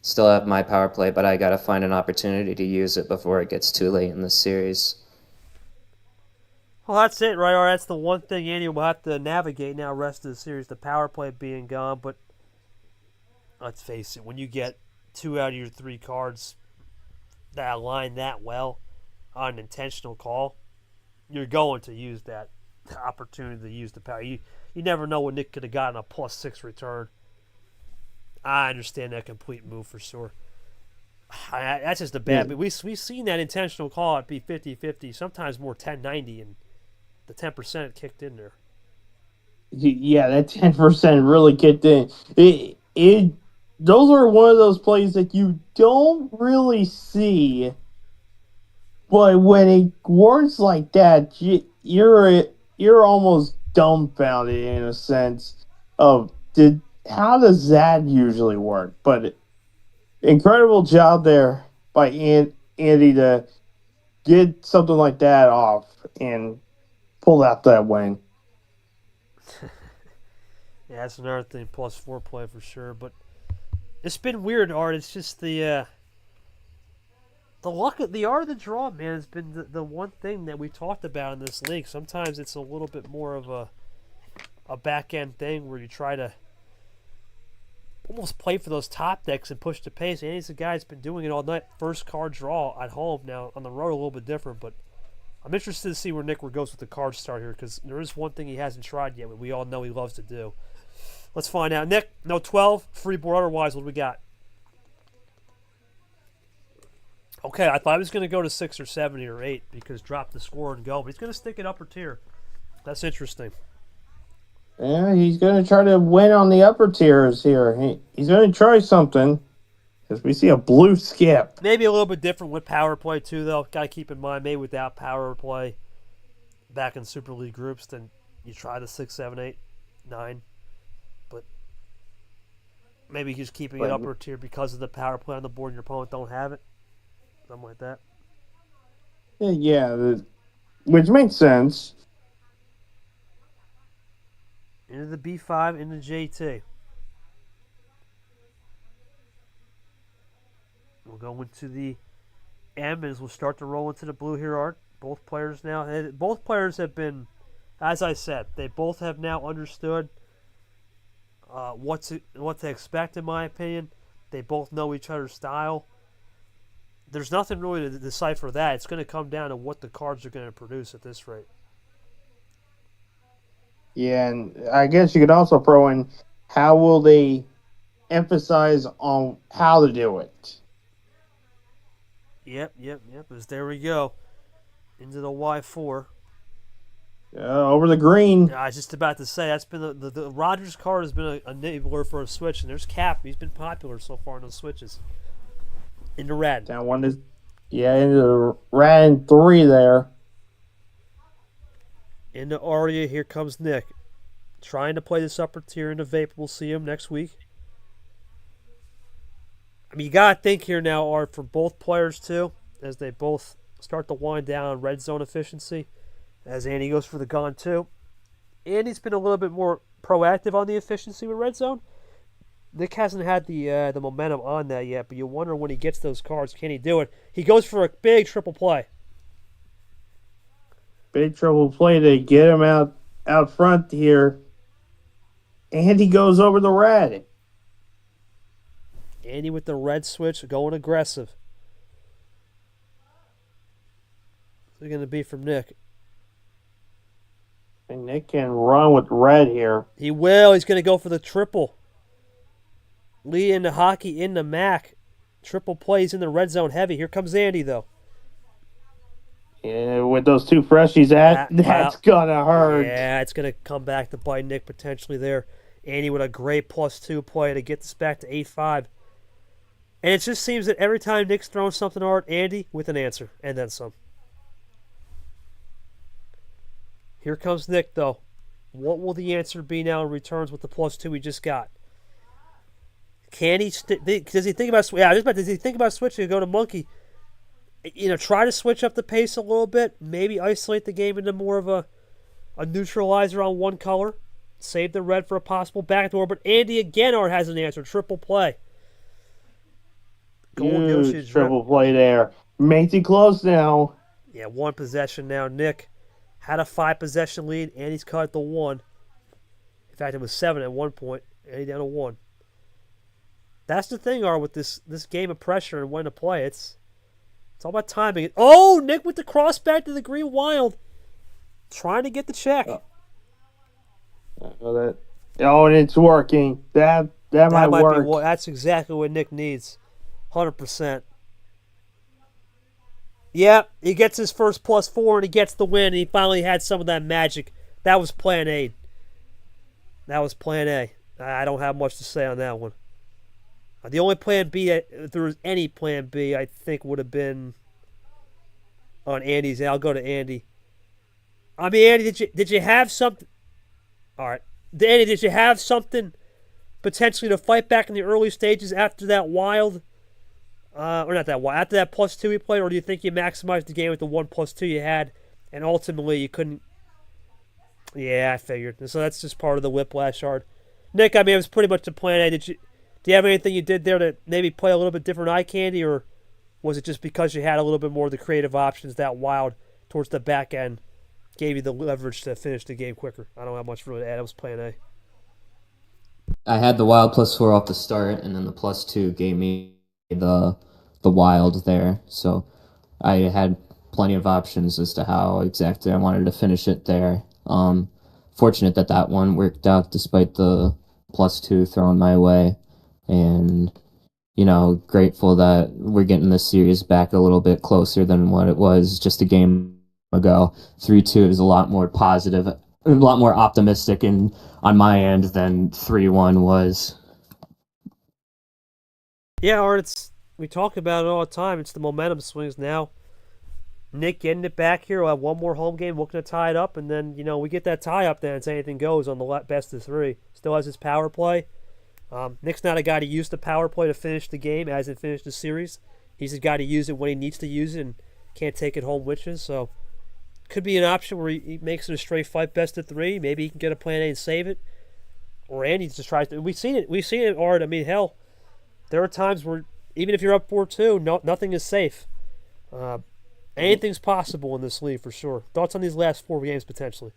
Still have my power play, but I got to find an opportunity to use it before it gets too late in the series. Well, that's it, right? Or that's the one thing Andy will have to navigate now rest of the series, the power play being gone. But let's face it, when you get 2 out of your 3 cards that align that well on an intentional call, you're going to use that opportunity to use the power. You never know when Nick could have gotten a +6 return. I understand that complete move for sure. That's just a bad. We've seen that intentional call at be 50-50, sometimes more 10-90, and the 10% kicked in there. Yeah, that 10% really kicked in. Those are one of those plays that you don't really see, but when it works like that, you're almost dumbfounded in a sense of how does that usually work? But incredible job there by Andy to get something like that off and pull out that win. Yeah, that's another thing, +4 play for sure. But it's been weird, Art. It's just the luck of the art of the draw, man, has been the one thing that we talked about in this league. Sometimes it's a little bit more of a back end thing where you try to almost play for those top decks and push the pace. Andy's the guy that's been doing it all night. First card draw at home. Now on the road a little bit different, but I'm interested to see where Nick goes with the card start here, because there is one thing he hasn't tried yet, but we all know he loves to do. Let's find out. Nick, no 12, free board otherwise. What do we got? Okay, I thought he was going to go to 6 or 7 or 8 because drop the score and go, but he's going to stick it upper tier. That's interesting. Yeah, he's going to try to win on the upper tiers here. He's going to try something, because we see a blue skip. Maybe a little bit different with power play too, though. Got to keep in mind, maybe without power play back in Super League groups, then you try the 6, 7, 8, 9. But maybe he's keeping it upper tier because of the power play on the board and your opponent don't have it. Something like that. Yeah, which makes sense. Into the B5, into JT. We'll go into the M as we'll start to roll into the blue here, Art. Both players now, both players have been, as I said, they both have now understood what to expect, in my opinion. They both know each other's style. there's nothing really to decipher that. It's going to come down to what the cards are going to produce at this rate. Yeah, and I guess you could also throw in how will they emphasize on how to do it. Yep. As there we go into the Y4. Over the green. I was just about to say that's been the Rogers card has been a enabler for a switch, and there's Cap. He's been popular so far in those switches. In the red. Down one is, yeah, into the red and 3 there. In the Aria, here comes Nick. Trying to play this upper tier in the Vape. We'll see him next week. I mean, you got to think here now, Art, for both players, too, as they both start to wind down on red zone efficiency, as Andy goes for the gun, too. Andy's been a little bit more proactive on the efficiency with red zone. Nick hasn't had the momentum on that yet, but you wonder when he gets those cards, can he do it? He goes for a big triple play. Big triple play to get him out front here. And he goes over the red. Andy with the red switch, going aggressive. What's it going to be from Nick? And Nick can run with red here. He will. He's going to go for the triple. Lee into hockey, into Mac. Triple plays in the red zone heavy. Here comes Andy, though. Yeah, with those 2 freshies, that's going to hurt. Yeah, it's going to come back to bite Nick potentially there. Andy with a great +2 play to get this back to 8-5. And it just seems that every time Nick's throwing something hard, Andy with an answer, and then some. Here comes Nick, though. What will the answer be now in returns with the +2 he just got? Can he? Does he think about? Yeah, does he think about switching and go to monkey? Try to switch up the pace a little bit. Maybe isolate the game into more of a neutralizer on one color. Save the red for a possible backdoor. But Andy again has an answer. Triple play. Huge triple play there. Makes it close now. Yeah, 1 possession now. Nick had a 5 possession lead. Andy's cut it to 1. In fact, it was 7 at one point. Andy down to 1. That's the thing, with this game of pressure and when to play. It's all about timing. Oh, Nick with the cross back to the green wild. Trying to get the check. And it's working. That might work. That's exactly what Nick needs. 100%. Yeah, he gets his first +4 and he gets the win. And he finally had some of that magic. That was plan A. I don't have much to say on that one. The only plan B, if there was any plan B, I think would have been on Andy's. I'll go to Andy. I mean, Andy, did you have something? All right, Andy, did you have something potentially to fight back in the early stages after that wild, or not that wild, after that +2 you played, or do you think you maximized the game with the 1 +2 you had, and ultimately you couldn't? Yeah, I figured. So that's just part of the whiplash art. Nick, I mean, it was pretty much the plan A. Do you have anything you did there to maybe play a little bit different eye candy, or was it just because you had a little bit more of the creative options that wild towards the back end gave you the leverage to finish the game quicker? I don't have much really to add. That was plan A. I had the wild +4 off the start, and then the +2 gave me the wild there. So I had plenty of options as to how exactly I wanted to finish it there. Fortunate that one worked out despite the +2 thrown my way. And, grateful that we're getting this series back a little bit closer than what it was just a game ago. 3-2 is a lot more positive, a lot more optimistic on my end than 3-1 was. Yeah, Art, we talk about it all the time. It's the momentum swings now. Nick getting it back here. We'll have one more home game, looking to tie it up, and then, we get that tie up there and anything goes on the best of 3. Still has his power play. Nick's not a guy to use the power play to finish the game, as in finish the series. He's a guy to use it when he needs to use it and can't take it home witches. So could be an option where he makes it a straight fight best of 3. Maybe he can get a plan A and save it. Or Andy just tries to. We've seen it, Art. I mean, hell, there are times where even if you're up 4-2, nothing is safe. Anything's possible in this league for sure. Thoughts on these last 4 games potentially?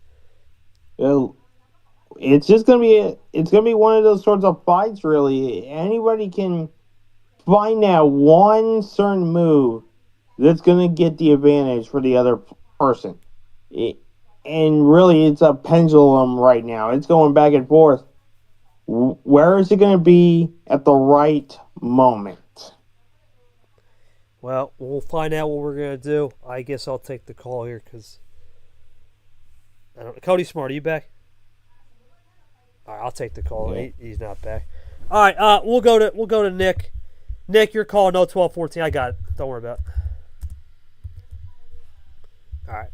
Well, it's just gonna be one of those sorts of fights. Really, anybody can find that one certain move that's going to get the advantage for the other person. And really, it's a pendulum right now. It's going back and forth. Where is it going to be at the right moment? Well, we'll find out what we're going to do. I guess I'll take the call here because I don't know. Cody Smart, are you back? All right, I'll take the call. Yeah. He's not back. All right, we'll go to Nick. Nick, your call. No 12-14. I got it. Don't worry about it. All right.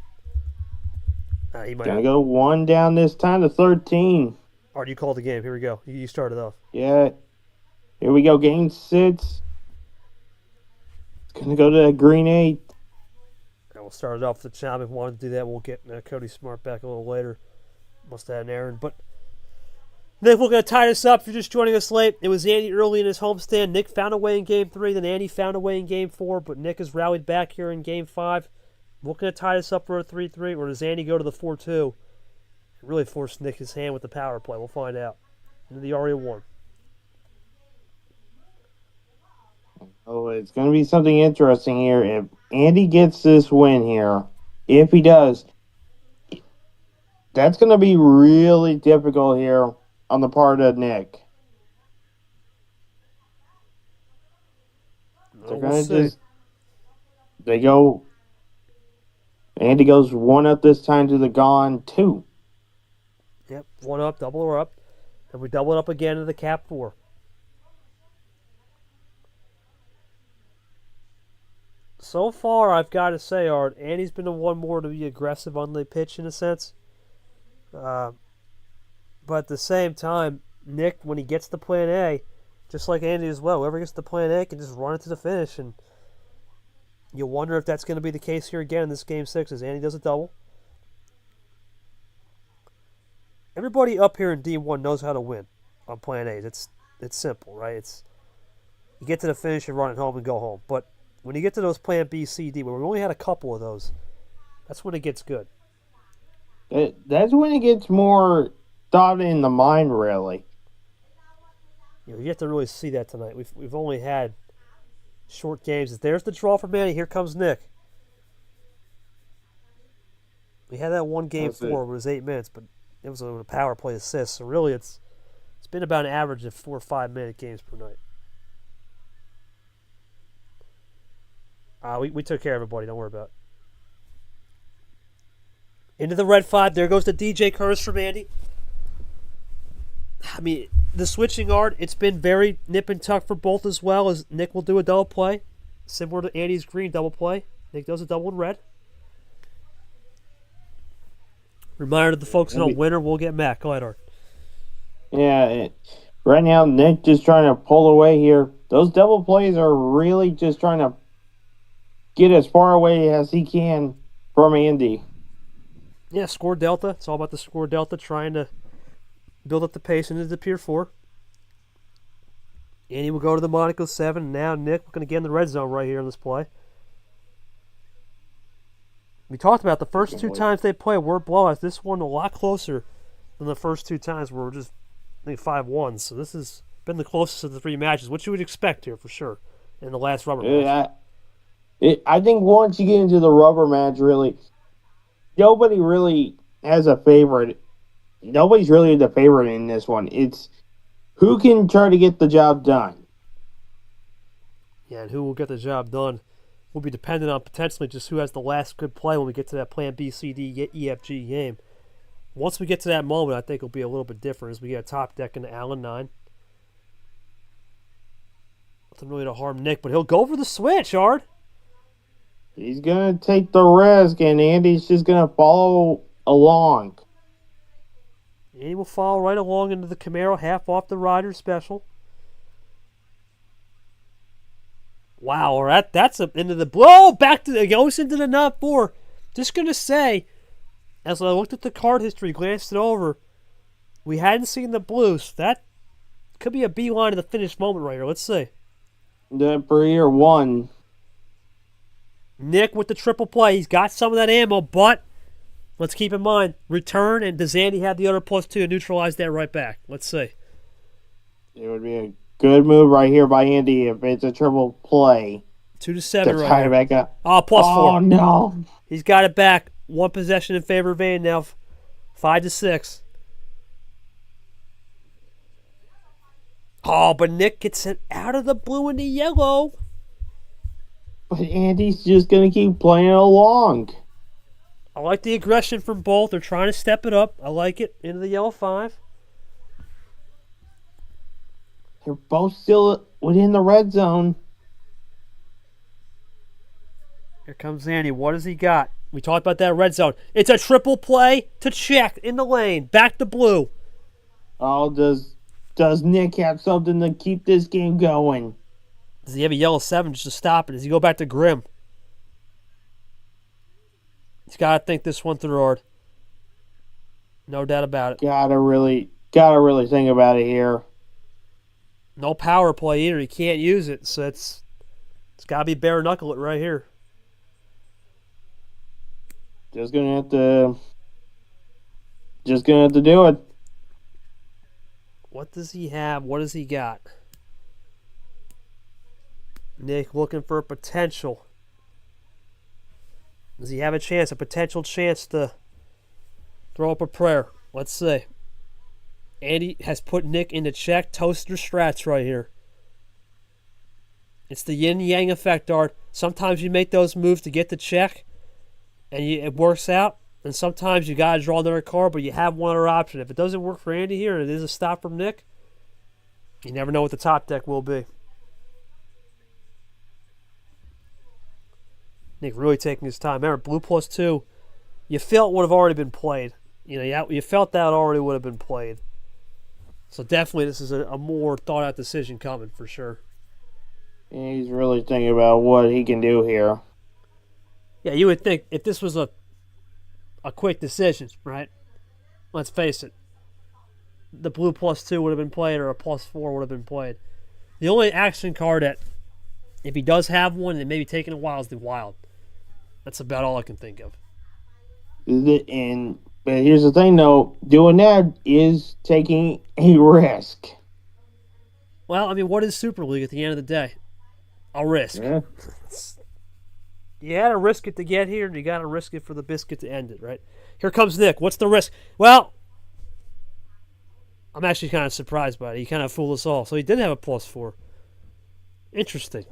He might Gonna go one down this time to 13. All right, you called the game. Here we go. You started off. Yeah. Here we go. Game 6. It's gonna go to the green 8. And we'll start it off with the chime. If we wanted to do that, we'll get Cody Smart back a little later. Must have had an errand. But Nick, we're going to tie this up. If you're just joining us late, it was Andy early in his homestand. Nick found a way in Game 3. Then Andy found a way in Game 4. But Nick has rallied back here in Game 5. We're going to tie this up for a 3-3. Or does Andy go to the 4-2? And really force Nick his hand with the power play. We'll find out. Into the RE1. Oh, it's going to be something interesting here. If Andy gets this win here, if he does, that's going to be really difficult here on the part of Nick. They're going to just... They go... Andy goes 1 up this time to the gone 2. Yep, 1 up, double or up. And we double it up again to the cap 4. So far, I've got to say, Art, Andy's been the one more to be aggressive on the pitch in a sense. But at the same time, Nick, when he gets to plan A, just like Andy as well, whoever gets to plan A can just run it to the finish. And you wonder if that's going to be the case here again in this Game 6 as Andy does a double. Everybody up here in D1 knows how to win on plan A's. It's simple, right? It's you get to the finish and run it home and go home. But when you get to those plan B, C, D, where we only had a couple of those, that's when it gets good. That's when it gets more thought in the mind, really. You have to really see that tonight. We've only had short games. There's the draw for Manny. Here comes Nick. We had that one Game 4 where it was 8 minutes, but it was a power play assist. So really, it's been about an average of 4 or 5 minute games per night. We took care of everybody. Don't worry about it. Into the red 5. There goes the DJ Curtis from Andy. I mean, the switching art, it's been very nip and tuck for both as well, as Nick will do a double play. Similar to Andy's green double play. Nick does a double in red. Reminder to the folks on winner, we'll get Matt. Go ahead, Art. Yeah, right now, Nick just trying to pull away here. Those double plays are really just trying to get as far away as he can from Andy. Yeah, score delta. It's all about the score delta, trying to build up the pace into the Pier 4. Andy will go to the Monaco 7. Now Nick, we're going to get in the red zone right here in this play. We talked about the first 2 times they play were blowouts. This one a lot closer than the first 2 times where we're just, I think, 5-1. So this has been the closest of the 3 matches, which you would expect here for sure in the last rubber match. I think once you get into the rubber match, really, nobody really has a favorite. Nobody's really the favorite in this one. It's who can try to get the job done. Yeah, and who will get the job done will be dependent on potentially just who has the last good play when we get to that plan B, C, D, E, F, G game. Once we get to that moment, I think it'll be a little bit different as we get a top deck into Allen 9. Nothing really to harm Nick, but he'll go for the switch, Ard. He's going to take the risk, and Andy's just going to follow along. Andy will follow right along into the Camaro, half off the rider special. Wow, that's into the blow. Back to the goes into the not 4. Just going to say, as I looked at the card history, glanced it over, we hadn't seen the blues. That could be a beeline to the finish moment right here. Let's see. The Breer 1. Nick with the triple play. He's got some of that ammo, but let's keep in mind, return, and does Andy have the other +2 to neutralize that right back? Let's see. It would be a Good move right here by Andy if it's a triple play. 2-7 To right tie it here. back up. Oh, +4. Oh, no. He's got it back. One possession in favor of Andy now. 5-6. Oh, but Nick gets it out of the blue and the yellow. But Andy's just going to keep playing along. I like the aggression from both. They're trying to step it up. I like it. Into the yellow 5. They're both still within the red zone. Here comes Andy. What has he got? We talked about that red zone. It's a triple play to check in the lane. Back to blue. Oh, does Nick have something to keep this game going? Does he have a yellow 7 just to stop it? Does he go back to Grim? He's got to think this one through hard. No doubt about it. Gotta really think about it here. No power play either. He can't use it, so it's got to be bare knuckle it right here. Just gonna have to do it. What does he have? What has he got? Nick looking for a potential. Does he have a potential chance to throw up a prayer? Let's see. Andy has put Nick into check. Toaster strats right here. It's the yin-yang effect, Art. Sometimes you make those moves to get the check, and it works out. And sometimes you got to draw another card, but you have one other option. If it doesn't work for Andy here and it is a stop from Nick, you never know what the top deck will be. Nick really taking his time. Remember, blue +2, you felt would have already been played. You felt that already would have been played. So definitely this is a more thought-out decision coming for sure. He's really thinking about what he can do here. Yeah, you would think if this was a quick decision, right? Let's face it. The blue +2 would have been played or a +4 would have been played. The only action card that, if he does have one and it may be taking a while, is the wild. That's about all I can think of. But here's the thing, though. Doing that is taking a risk. Well, I mean, what is Super League at the end of the day? A risk. Yeah. You had to risk it to get here, and you got to risk it for the biscuit to end it, right? Here comes Nick. What's the risk? Well, I'm actually kind of surprised by it. He kind of fooled us all. So he did have a +4. Interesting.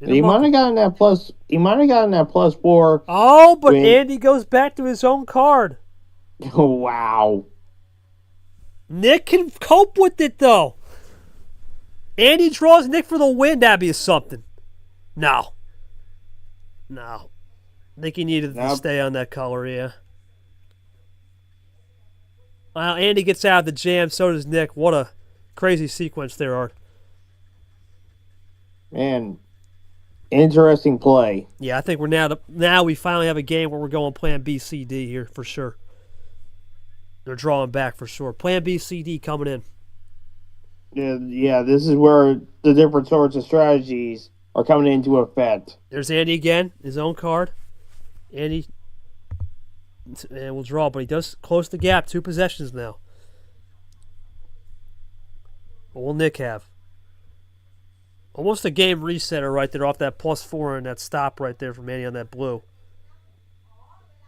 He might have gotten that plus. He might have gotten that +4. Oh, but Andy goes back to his own card. Wow. Nick can cope with it, though. Andy draws Nick for the win. That'd be something. No. I think he needed to stay on that color, yeah. Well, Andy gets out of the jam. So does Nick. What a crazy sequence there, Art. Man, interesting play. Yeah, I think we're now we finally have a game where we're going plan B, C, D here for sure. They're drawing back for sure. Plan B, C, D coming in. Yeah, this is where the different sorts of strategies are coming into effect. There's Andy again, his own card. Andy, and we'll draw, but he does close the gap. 2 possessions now. What will Nick have? Almost a game resetter right there off that +4 and that stop right there from Andy on that blue.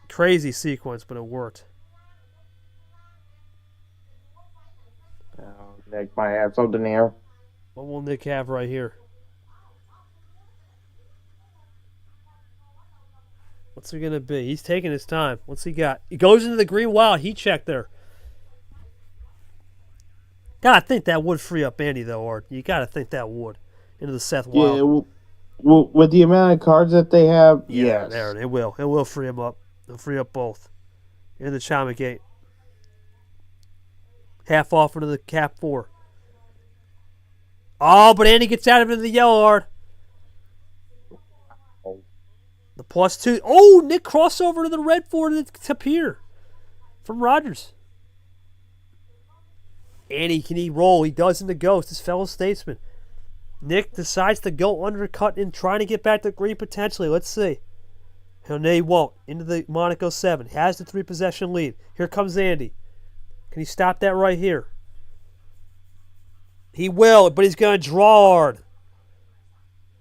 Crazy sequence, but it worked. Nick might have something here. What will Nick have right here? What's it going to be? He's taking his time. What's he got? He goes into the green wild. He checked there. Gotta think that would free up Andy, though, or you gotta think that would. Into the Seth Wild. Yeah, with the amount of cards that they have, yeah, yes. There, it will. It will free him up. It'll free up both. Into the Chama Gate. Half off into the cap 4. Oh, but Andy gets out of it into the yellow art. The +2. Oh, Nick crossover to the red 4 to Tapir from Rogers. Andy, can he roll? He does in the ghost. His fellow statesman. Nick decides to go undercut and trying to get back to green potentially. Let's see. No, he won't. Into the Monaco 7. Has the 3 possession lead. Here comes Andy. Can he stop that right here? He will, but he's going to draw hard.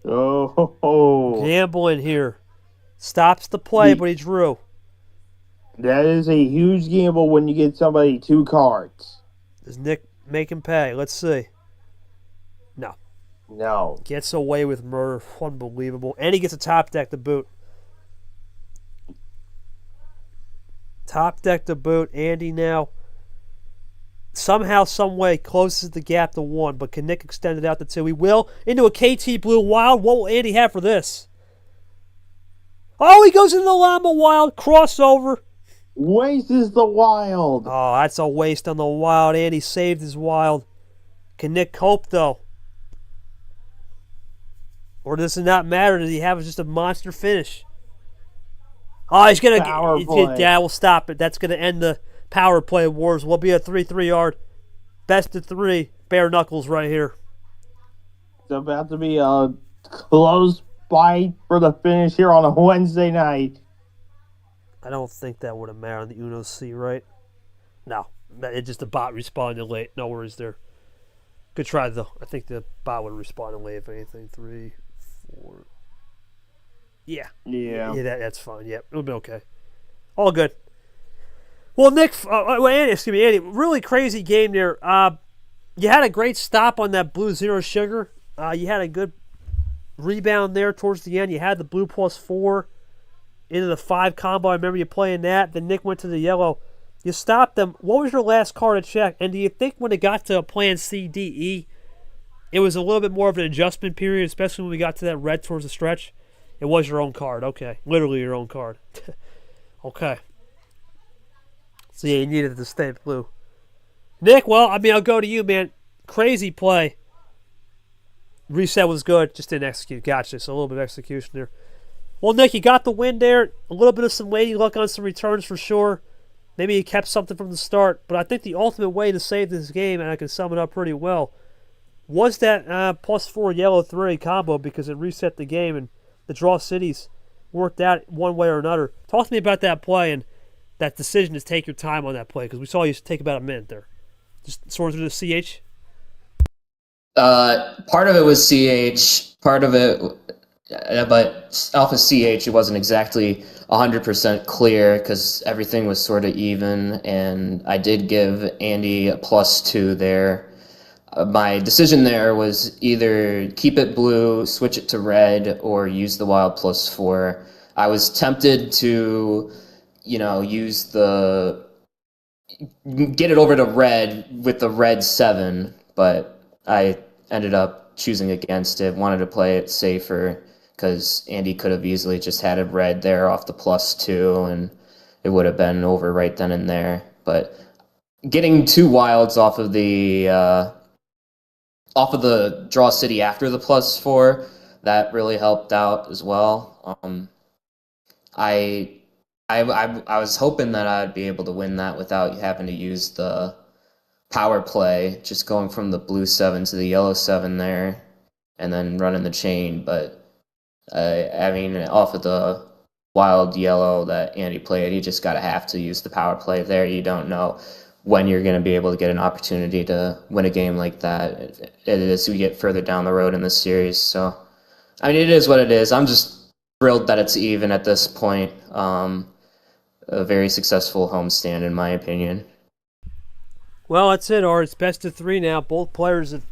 Oh, Gambling here. Stops the play, but he drew. that is a huge gamble when you get somebody 2 cards. Does Nick make him pay? Let's see. No. No. Gets away with murder. Unbelievable. And he gets a top deck to boot. Top deck to boot. Andy now somehow, some way closes the gap to 1, but can Nick extend it out to 2? He will. Into a KT Blue Wild. What will Andy have for this? Oh, he goes into the Llama Wild. Crossover. Wastes the Wild. Oh, that's a waste on the Wild. Andy saved his Wild. Can Nick cope, though? Or does it not matter? Does he have just a monster finish? Oh, he's going to... Yeah, we'll stop it. That's going to end the power play wars. We'll be a 3-3 yard. Best of 3. Bare knuckles right here. It's about to be a close fight for the finish here on a Wednesday night. I don't think that would have mattered on the Uno C, right? No. It's just the bot responded late. No worries there. Good try, though. I think the bot would have responded late, if anything. 3, 4. Yeah. Yeah. Yeah, that's fine. Yeah, it would have been okay. All good. Well, Nick, Andy, really crazy game there. You had a great stop on that blue 0 sugar. You had a good rebound there towards the end. You had the blue +4 into the 5 combo. I remember you playing that. Then Nick went to the yellow. You stopped them. What was your last card to check? And do you think when it got to plan C, D, E, it was a little bit more of an adjustment period, especially when we got to that red towards the stretch? It was your own card. Okay. Literally your own card. Okay. So, yeah, you needed to stay blue. Nick, well, I'll go to you, man. Crazy play. Reset was good. Just didn't execute. Gotcha. So, a little bit of execution there. Well, Nick, you got the win there. A little bit of some lady luck on some returns for sure. Maybe you kept something from the start. But I think the ultimate way to save this game, and I can sum it up pretty well, was that +4 yellow 3 combo because it reset the game and the draw cities worked out one way or another. Talk to me about that play and that decision to take your time on that play, because we saw you take about a minute there. Just sort through the CH? Part of it was CH, part of it, but Alpha CH, it wasn't exactly 100% clear because everything was sort of even, and I did give Andy a +2 there. My decision there was either keep it blue, switch it to red, or use the wild +4. I was tempted to, use get it over to red with the red 7, but I ended up choosing against it. Wanted to play it safer because Andy could have easily just had a red there off the +2, and it would have been over right then and there. But getting 2 wilds off of the draw city after the +4, that really helped out as well. I was hoping that I'd be able to win that without having to use the power play, just going from the blue 7 to the yellow 7 there, and then running the chain. But off of the wild yellow that Andy played, you just gotta have to use the power play there. You don't know when you're going to be able to get an opportunity to win a game like that as we get further down the road in this series. So, it is what it is. I'm just thrilled that it's even at this point. A very successful homestand, in my opinion. Well, that's it, Art. It's best of 3 now. Both players have...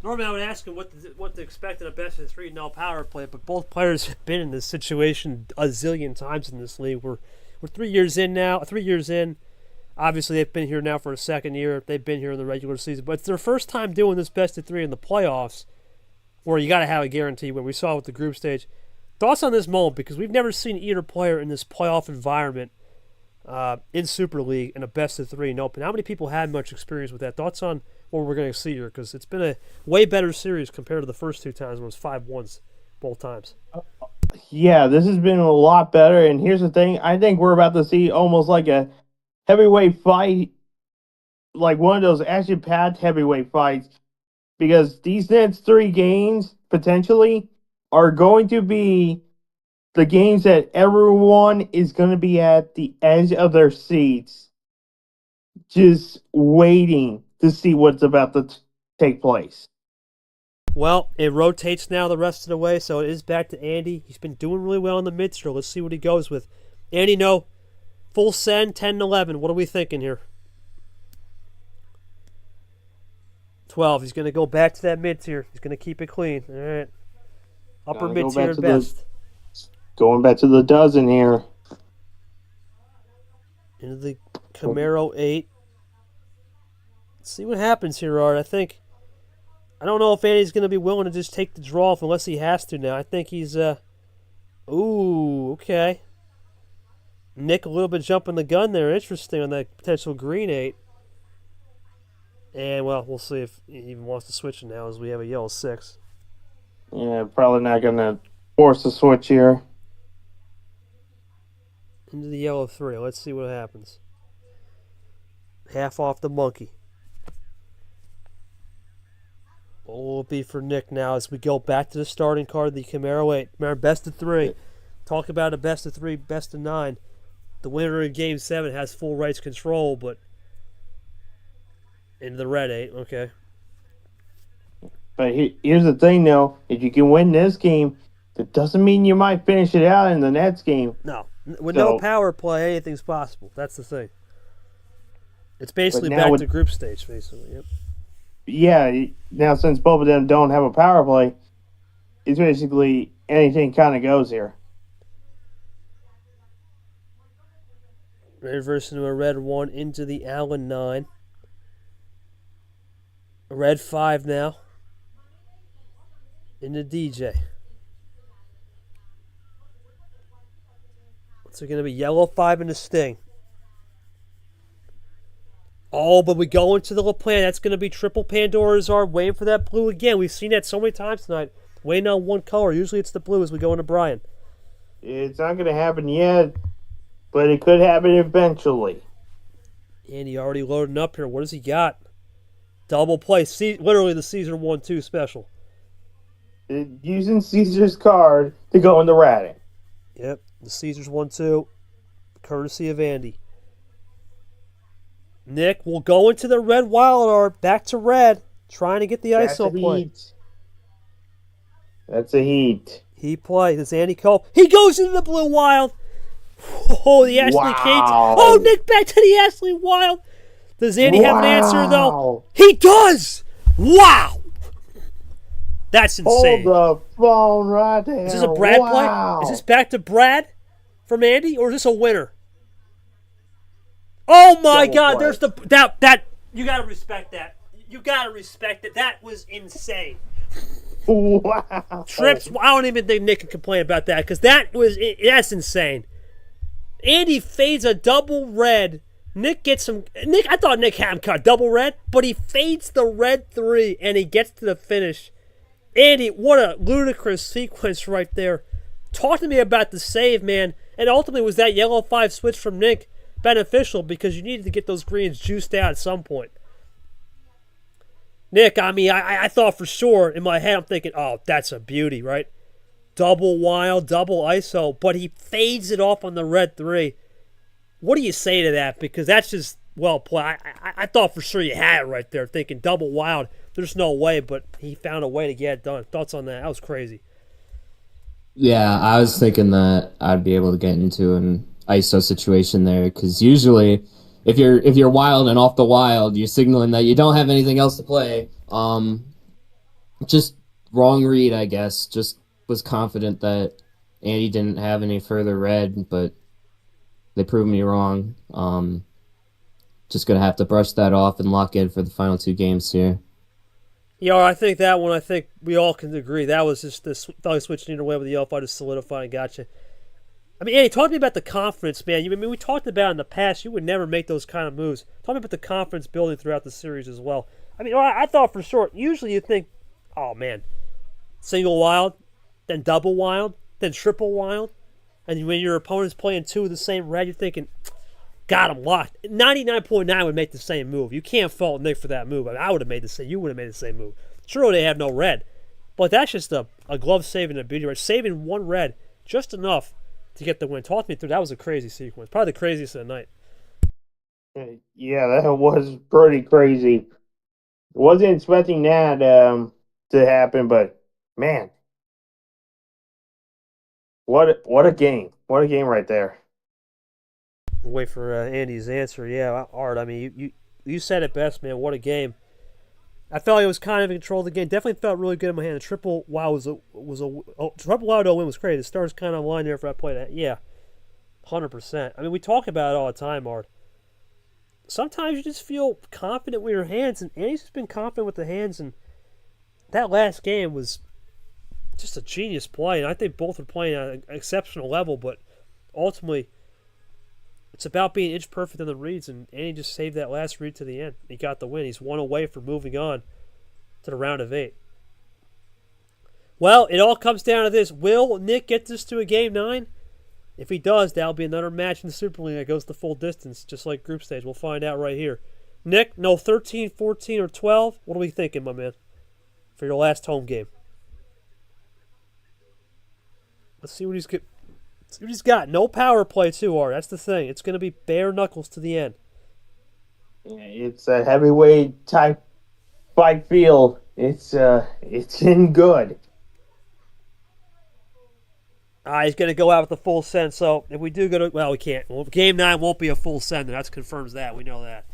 Normally I would ask them what to expect in a best of 3 no power play, but both players have been in this situation a zillion times in this league. We're 3 years in now. 3 years in. Obviously, they've been here now for a second year. They've been here in the regular season. But it's their first time doing this best of 3 in the playoffs, where you got to have a guarantee, what we saw with the group stage. Thoughts on this moment? Because we've never seen either player in this playoff environment in Super League in a best of 3 no. How many people had much experience with that? Thoughts on what we're going to see here? Because it's been a way better series compared to the first 2 times when it was 5-1s both times. Yeah, this has been a lot better. And here's the thing. I think we're about to see almost like a heavyweight fight, like one of those action-packed heavyweight fights, because these next 3 games, potentially, are going to be the games that everyone is going to be at the edge of their seats, just waiting to see what's about to take place. Well, it rotates now the rest of the way, so it is back to Andy. He's been doing really well in the mid-stroke. Let's see what he goes with. Andy, no. Full send, 10-11. What are we thinking here? 12. He's going to go back to that mid-tier. He's going to keep it clean. All right. Upper mid-tier at best. Going back to the dozen here. Into the Camaro 8. Let's see what happens here, Art. I don't know if Andy's going to be willing to just take the draw unless he has to now. I think he's, ooh, okay. Nick a little bit jumping the gun there. Interesting on that potential green 8. And, well, we'll see if he even wants to switch it now as we have a yellow 6. Yeah, probably not going to force a switch here. Into the yellow 3. Let's see what happens. Half off the monkey. What will it be for Nick now as we go back to the starting card, the Camaro 8? Remember, best of 3. Talk about a best of 3, best of 9. The winner in Game 7 has full rights control, but into the red 8, okay. But here's the thing, though. If you can win this game, that doesn't mean you might finish it out in the next game. No. With no power play, anything's possible. That's the thing. It's basically back to group stage, basically. Yep. Yeah, now since both of them don't have a power play, it's basically anything kind of goes here. Reversing to a red 1 into the Allen 9. A red 5 now. Into DJ. What's it going to be? Yellow 5 into Sting. Oh, but we go into the LaPlante. That's going to be triple Pandora's Arm. Waiting for that blue again. We've seen that so many times tonight. Waiting on one color. Usually it's the blue as we go into Brian. It's not going to happen yet, but it could happen eventually. And he already loading up here. What does he got? Double play. Literally the Caesar 1-2 special. Using Caesar's card to go in the ratting. Yep. The Caesars 1-2. Courtesy of Andy. Nick will go into the red wild card. Back to red. Trying to get the ISO play. That's a heat. He plays. Does Andy Cole? He goes into the blue wild. Oh, the Ashley Cates. Oh, Nick back to the Ashley Wild. Does Andy have an answer, though? He does! Wow! That's insane. Hold the phone right there. Is this a Brad play? Is this back to Brad from Andy, or is this a winner? Oh my God! There's the that you gotta respect that. You gotta respect it. That was insane. Wow. Trips. I don't even think Nick can complain about that because that's insane. Andy fades a double red. Nick gets some. I thought Nick had him cut double red, but he fades the red 3 and he gets to the finish. Andy, what a ludicrous sequence right there. Talk to me about the save, man. And ultimately, was that yellow 5 switch from Nick beneficial because you needed to get those greens juiced out at some point. Nick, I thought for sure in my head, I'm thinking, oh, that's a beauty, right? Double wild, double ISO, but he fades it off on the red 3. What do you say to that? Because that's just well played. I thought for sure you had it right there, thinking double wild. There's no way, but he found a way to get it done. Thoughts on that? That was crazy. Yeah, I was thinking that I'd be able to get into an ISO situation there because usually if you're wild and off the wild, you're signaling that you don't have anything else to play. Just wrong read, I guess. Just was confident that Andy didn't have any further red, but they proved me wrong. Just gonna have to brush that off and lock in for the final 2 games here. Yeah, I think that one, I think we all can agree. That was just the switching away with the yellow 5 to solidify and gotcha. I mean, Andy, talk to me about the confidence, man. We talked about in the past, you would never make those kind of moves. Talk to me about the confidence building throughout the series as well. I mean, I thought for sure, usually you think, oh, man, single wild, then double wild, then triple wild. And when your opponent's playing 2 of the same red, you're thinking, got him locked. 99.9 would make the same move. You can't fault Nick for that move. I mean, I would have made the same. You would have made the same move. Sure, they have no red. But that's just a glove saving a beauty, right? Saving 1 red, just enough to get the win. Talk me through. That was a crazy sequence. Probably the craziest of the night. Yeah, that was pretty crazy. Wasn't expecting that to happen, but man, what a game! What a game right there. Wait for Andy's answer. Yeah, Art. I mean, you said it best, man. What a game! I felt like it was kind of in control of the game. Definitely felt really good in my hand. The triple wow triple wow to win was great. The stars kind of line there for that play. Yeah, 100%. I mean, we talk about it all the time, Art. Sometimes you just feel confident with your hands, and Andy's just been confident with the hands. And that last game was just a genius play, and I think both are playing at an exceptional level. But ultimately, it's about being inch perfect in the reads, and Andy just saved that last read to the end. He got the win. He's one away from moving on to the round of 8. Well, it all comes down to this. Will Nick get this to a game 9? If he does, that'll be another match in the Super League that goes the full distance, just like group stage. We'll find out right here. Nick, no 13, 14, or 12? What are we thinking, my man, for your last home game? Let's see what he's got. See what he's got. No power play, too, Art. That's the thing. It's going to be bare knuckles to the end. It's a heavyweight type fight field. It's in good. He's going to go out with a full send. So if we do go to, well, we can't. Well, game 9 won't be a full send. That confirms that. We know that.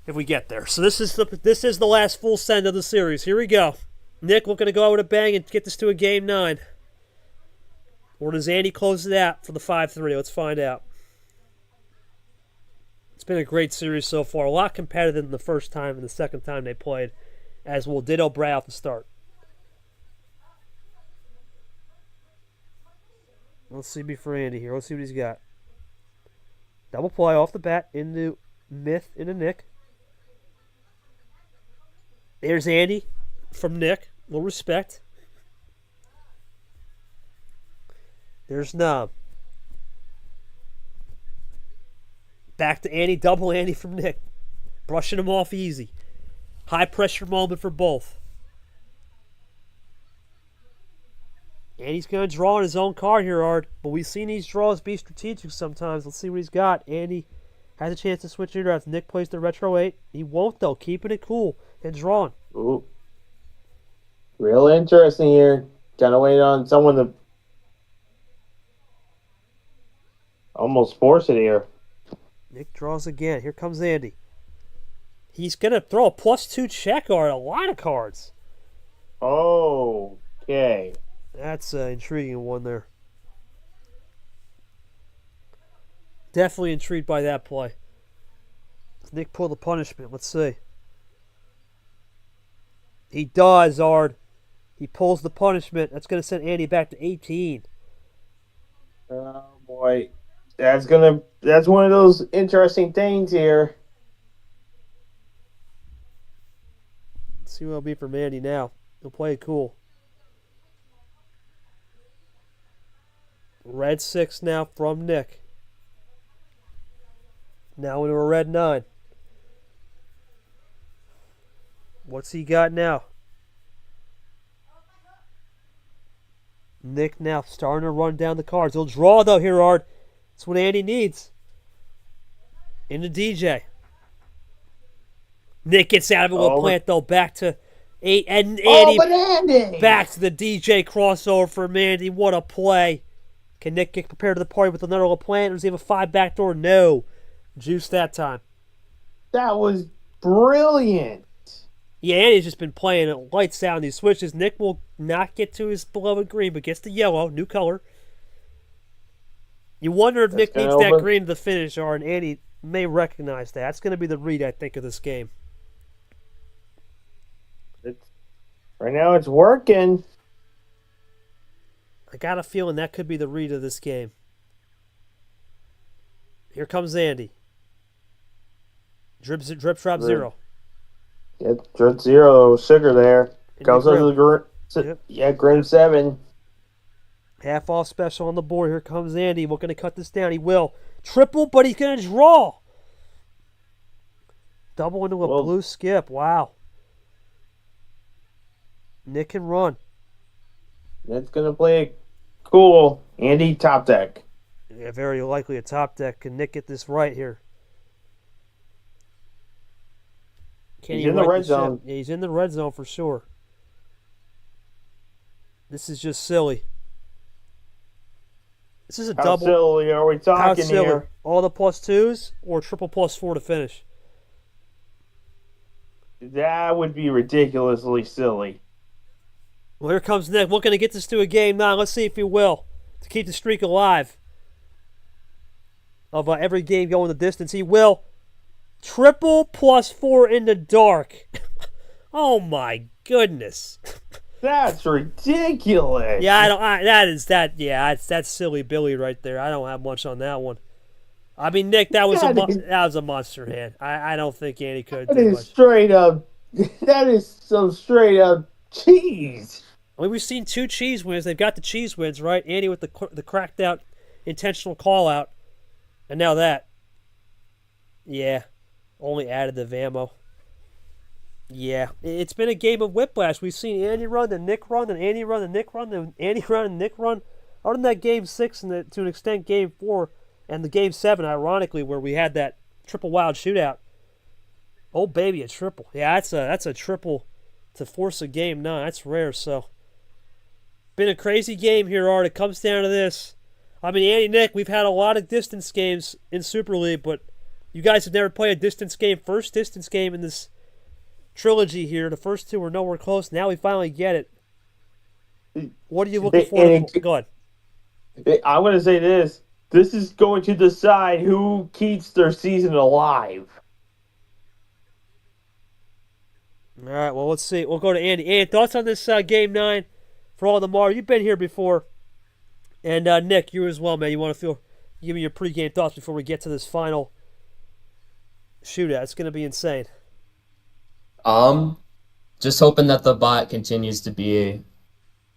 If we get there. So this is the last full send of the series. Here we go. Nick, we're going to go out with a bang and get this to a game 9. Or does Andy close it out for the 5-3? Let's find out. It's been a great series so far. A lot competitive than the first time and the second time they played, as will ditto Brad off the start. Let's see before Andy here. Let's see what he's got. Double play off the bat into Nick. There's Andy from Nick. A little respect. There's Nom. Back to Andy. Double Andy from Nick. Brushing him off easy. High pressure moment for both. Andy's going to draw on his own card here, Art. But we've seen these draws be strategic sometimes. Let's see what he's got. Andy has a chance to switch it around. Nick plays the retro 8. He won't, though. Keeping it cool and drawing. Ooh. Real interesting here. Kind of waiting on someone to almost force it here. Nick draws again. Here comes Andy. He's going to throw a +2 check, Art. A lot of cards. Okay. That's an intriguing one there. Definitely intrigued by that play. Does Nick pull the punishment? Let's see. He does, Ard. He pulls the punishment. That's going to send Andy back to 18. Oh, boy. That's one of those interesting things here. Let's see what it'll be from Andy now. He'll play it cool. Red 6 now from Nick. Now into a red 9. What's he got now? Nick now starting to run down the cards. He'll draw, though, here, Ard. That's what Andy needs. Into DJ. Nick gets out of it with a plant, though. Back to 8. And Andy back to the DJ crossover for Andy. What a play. Can Nick get prepared to the party with another LaPlante? Or does he have a 5 backdoor? No. Juice that time. That was brilliant. Yeah, Andy's just been playing it lights out on these switches. Nick will not get to his beloved green, but gets the yellow, new color. You wonder if Nick needs that green to the finish, or and Andy may recognize that. That's going to be the read, I think, of this game. Right now it's working. I got a feeling that could be the read of this game. Here comes Andy. Drip, drop, 0. Yeah, drip 0, sugar there. Goes over the grim. Yep. Yeah, grim 7. Half off special on the board. Here comes Andy. We're going to cut this down. He will. Triple, but he's going to draw. Double into a blue skip. Wow. Nick can run. Nick's going to play it cool. Andy, top deck. Yeah, very likely a top deck. Can Nick get this right here? Can He's he in the right red ship? zone. Yeah, he's in the red zone for sure. This is just silly. This is a How double. silly are we How talking silly. here? All the +2s or triple +4 to finish? That would be ridiculously silly. Well, here comes Nick. Looking to get this to a game 9. Let's see if he will. To keep the streak alive of every game going the distance. He will. Triple +4 in the dark. Oh, my goodness. That's ridiculous. Yeah, that's silly Billy right there. I don't have much on that one. I mean, Nick, that was a monster hand. I don't think Andy could That do is much. straight up. That is some straight up cheese. I mean, we've seen 2 cheese wins. They've got the cheese wins, right? Andy with the cracked out intentional call out, and now that. Yeah, only added the Vamo. Yeah, it's been a game of whiplash. We've seen Andy run, then Nick run, then Andy run, then Nick run, then Andy run, and Nick run. Other than that game 6 and to an extent game 4 and the game 7, ironically, where we had that triple wild shootout. Oh baby, a triple. Yeah, that's a triple to force a game 9. That's rare. So, been a crazy game here, Art. It comes down to this. I mean, Andy, Nick, we've had a lot of distance games in Super League, but you guys have never played a distance game. First distance game in this trilogy here. The first 2 were nowhere close. Now we finally get it. What are you looking for? Go ahead. I'm going to say this. This is going to decide who keeps their season alive. All right, well, let's see. We'll go to Andy. Andy, thoughts on this game 9 for all the Mar? You've been here before. And Nick, you as well, man. You want to give me your pregame thoughts before we get to this final shootout. It's going to be insane. Just hoping that the bot continues to be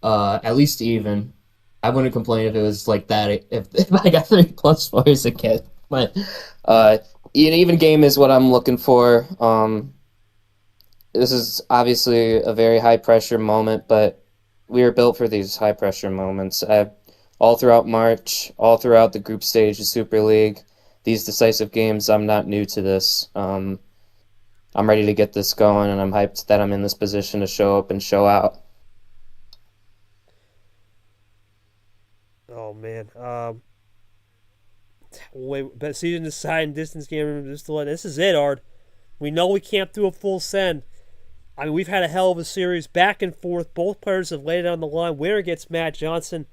at least even. I wouldn't complain if it was like that if I got 3 +4s again. But an even game is what I'm looking for. This is obviously a very high pressure moment, but we are built for these high pressure moments. All throughout March, all throughout the group stage of Super League, these decisive games, I'm not new to this. I'm ready to get this going, and I'm hyped that I'm in this position to show up and show out. Oh, man. But season deciding distance game. This is it, Ard. We know we can't do a full send. I mean, we've had a hell of a series, back and forth. Both players have laid it on the line. Winner gets Matt Johnson.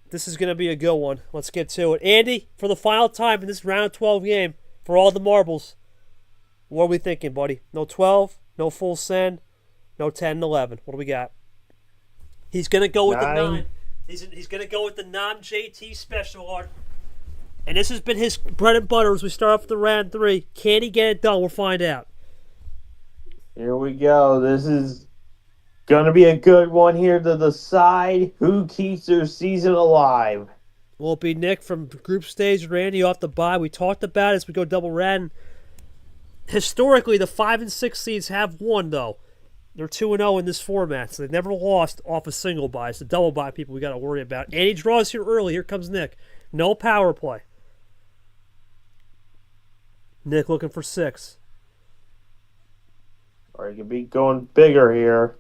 This is going to be a good one. Let's get to it. Andy, for the final time in this round 12 game, for all the marbles, what are we thinking, buddy? No 12, no full send, no 10 and 11. What do we got? He's going to go with 9. the 9. He's going to go with the non-JT special, Art. And this has been his bread and butter as we start off the round 3. Can he get it done? We'll find out. Here we go. This is going to be a good one here to decide who keeps their season alive. Will it be Nick from group stage, Randy off the bye? We talked about it as we go double red. Historically, the 5 and 6 seeds have won, though. They're 2-0 in this format, so they've never lost off a single bye. It's the double bye people we got to worry about. And he draws here early. Here comes Nick. No power play. Nick looking for 6. Or he could be going bigger here.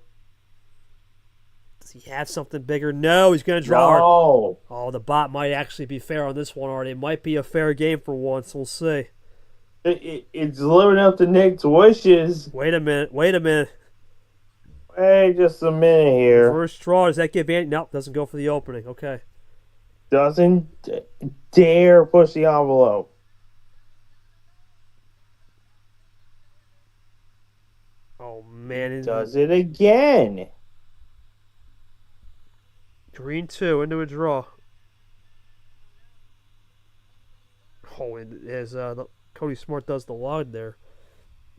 Does he have something bigger? No, he's going to draw. No. Oh, the bot might actually be fair on this one, Art. It might be a fair game for once. We'll see. It's living up to Nick's wishes. Wait a minute. Hey, just a minute here. First draw. Does that give Andy? Nope, doesn't go for the opening. Okay. Doesn't dare push the envelope. Oh, man. Does it again. Green 2 into a draw. Oh, and as Cody Smart does the log there.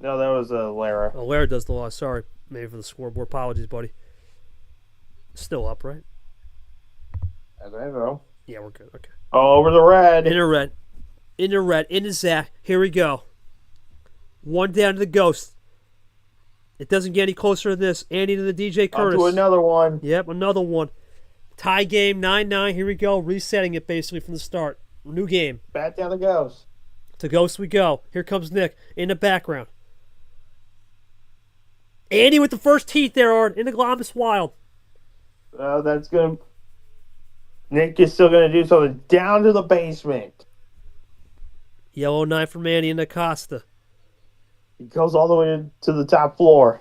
No, that was a Lara. Oh, Lara does the log. Sorry, maybe for the scoreboard. Apologies, buddy. Still up, right? As I know. Yeah, we're good. Okay. Oh, over the red. Into red. Into Zach. Here we go. One down to the Ghost. It doesn't get any closer than this. Andy to the DJ Curtis. On to another one. Yep, another one. Tie game, 9-9. Here we go. Resetting it basically from the start. New game. Back down the Ghost. To Ghost we go. Here comes Nick in the background. Andy with the first heat there, Art, in the Glamis Wild. That's going to... Nick is still going to do something down to the basement. Yellow 9 from Andy and Acosta. He goes all the way to the top floor.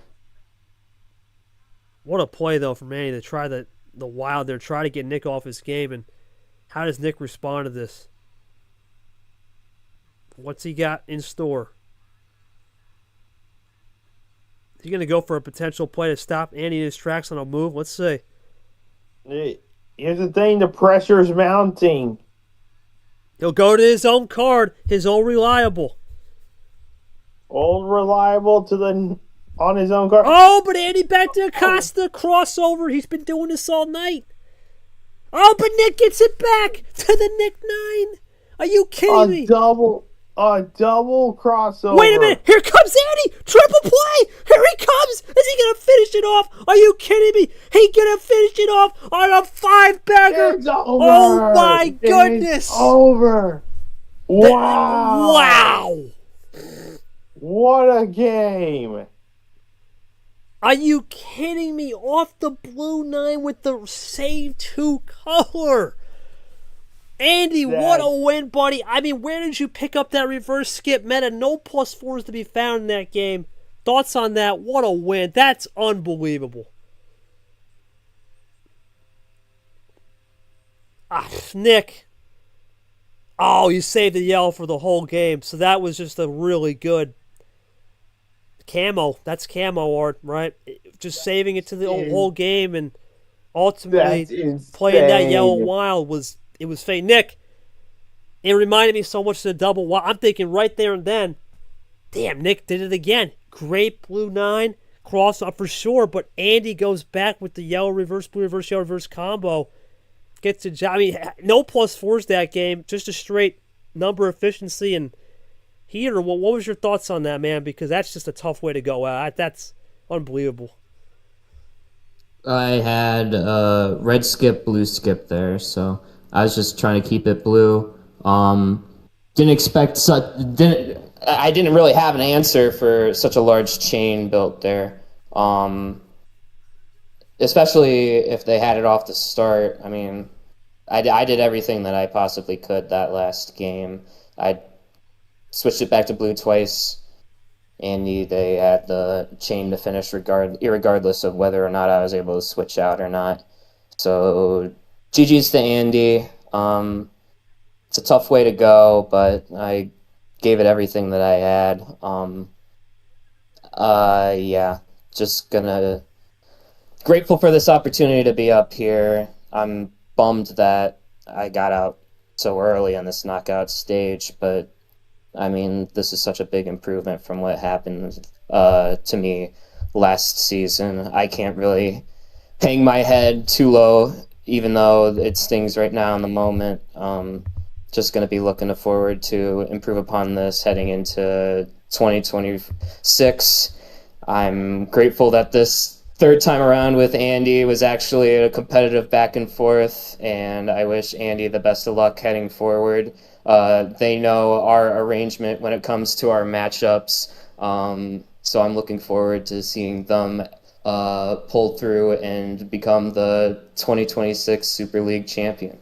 What a play, though, from Andy to try the Wild there, try to get Nick off his game. And how does Nick respond to this? What's he got in store? Is he going to go for a potential play to stop Andy in his tracks on a move? Let's see. Here's the thing, the pressure's mounting. He'll go to his own card, his own reliable. Old reliable on his own card. Oh, but Andy back to Acosta, crossover. He's been doing this all night. Oh, but Nick gets it back to the Nick 9. Are you kidding me? A double crossover. Wait a minute. Here comes Andy. Triple play. Here he comes. Is he going to finish it off? Are you kidding me? He going to finish it off on a 5-bagger. It's over. Oh, my goodness. It's over. Wow. Wow. What a game. Are you kidding me? Off the blue 9 with the save 2 color. Andy, what a win, buddy. I mean, where did you pick up that reverse skip meta? No +4s to be found in that game. Thoughts on that? What a win. That's unbelievable. Nick. Oh, you saved the yellow for the whole game. So that was just a really good camo. That's camo art, right? Just saving it to the whole game and ultimately playing that yellow wild was fake. Nick, it reminded me so much of the double wild. I'm thinking right there and then, damn, Nick did it again. Great blue 9, cross up for sure, but Andy goes back with the yellow reverse, blue reverse, yellow reverse combo. Gets a job. I mean, no +4s that game, just a straight number efficiency and heater. What was your thoughts on that, man? Because that's just a tough way to go out. That's unbelievable. I had red skip, blue skip there, so I was just trying to keep it blue. Didn't expect I didn't really have an answer for such a large chain built there. Especially if they had it off the start. I mean, I did everything that I possibly could that last game. I switched it back to blue twice. Andy, they had the chain to finish irregardless of whether or not I was able to switch out or not. So GG's to Andy. It's a tough way to go, but I gave it everything that I had. Yeah, just grateful for this opportunity to be up here. I'm bummed that I got out so early on this knockout stage, but I mean, this is such a big improvement from what happened to me last season. I can't really hang my head too low, even though it stings right now in the moment. Just going to be looking forward to improve upon this heading into 2026. I'm grateful that this third time around with Andy was actually a competitive back and forth, and I wish Andy the best of luck heading forward. They know our arrangement when it comes to our matchups, so I'm looking forward to seeing them pull through and become the 2026 Super League champion.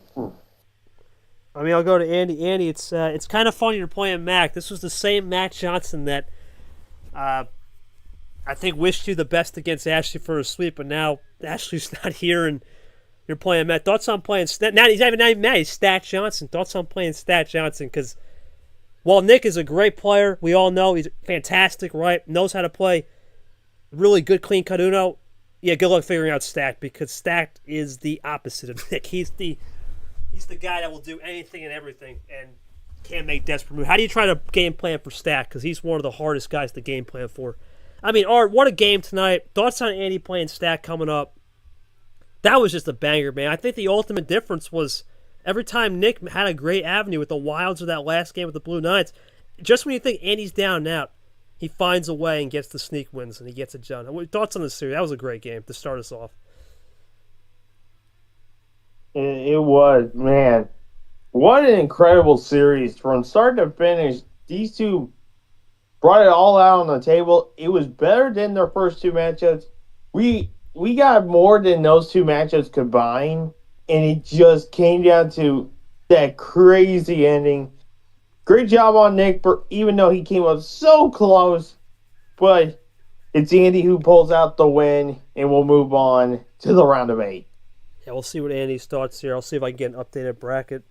I mean, I'll go to Andy. Andy, it's kind of funny you're playing Mac. This was the same Mac Johnson that I think wished you the best against Ashley for a sweep, but now Ashley's not here and you're playing Matt. Thoughts on playing now? He's not even Matt. He's Stat Johnson. Thoughts on playing Stat Johnson? Because while Nick is a great player, we all know he's fantastic, right? Knows how to play really good, clean cut Uno. Yeah, good luck figuring out Stat because Stat is the opposite of Nick. He's the guy that will do anything and everything and can't make desperate moves. How do you try to game plan for Stat? Because he's one of the hardest guys to game plan for. I mean, Art, what a game tonight. Thoughts on Andy playing Stat coming up? That was just a banger, man. I think the ultimate difference was every time Nick had a great avenue with the Wilds or that last game with the Blue Knights, just when you think Andy's down and out, he finds a way and gets the sneak wins and he gets it done. Thoughts on the series? That was a great game to start us off. It was, man. What an incredible series from start to finish. These two brought it all out on the table. It was better than their first two matchups. We got more than those two matchups combined, and it just came down to that crazy ending. Great job on Nick, even though he came up so close. But it's Andy who pulls out the win, and we'll move on to the round of 8. Yeah, we'll see what Andy's thoughts here. I'll see if I can get an updated bracket.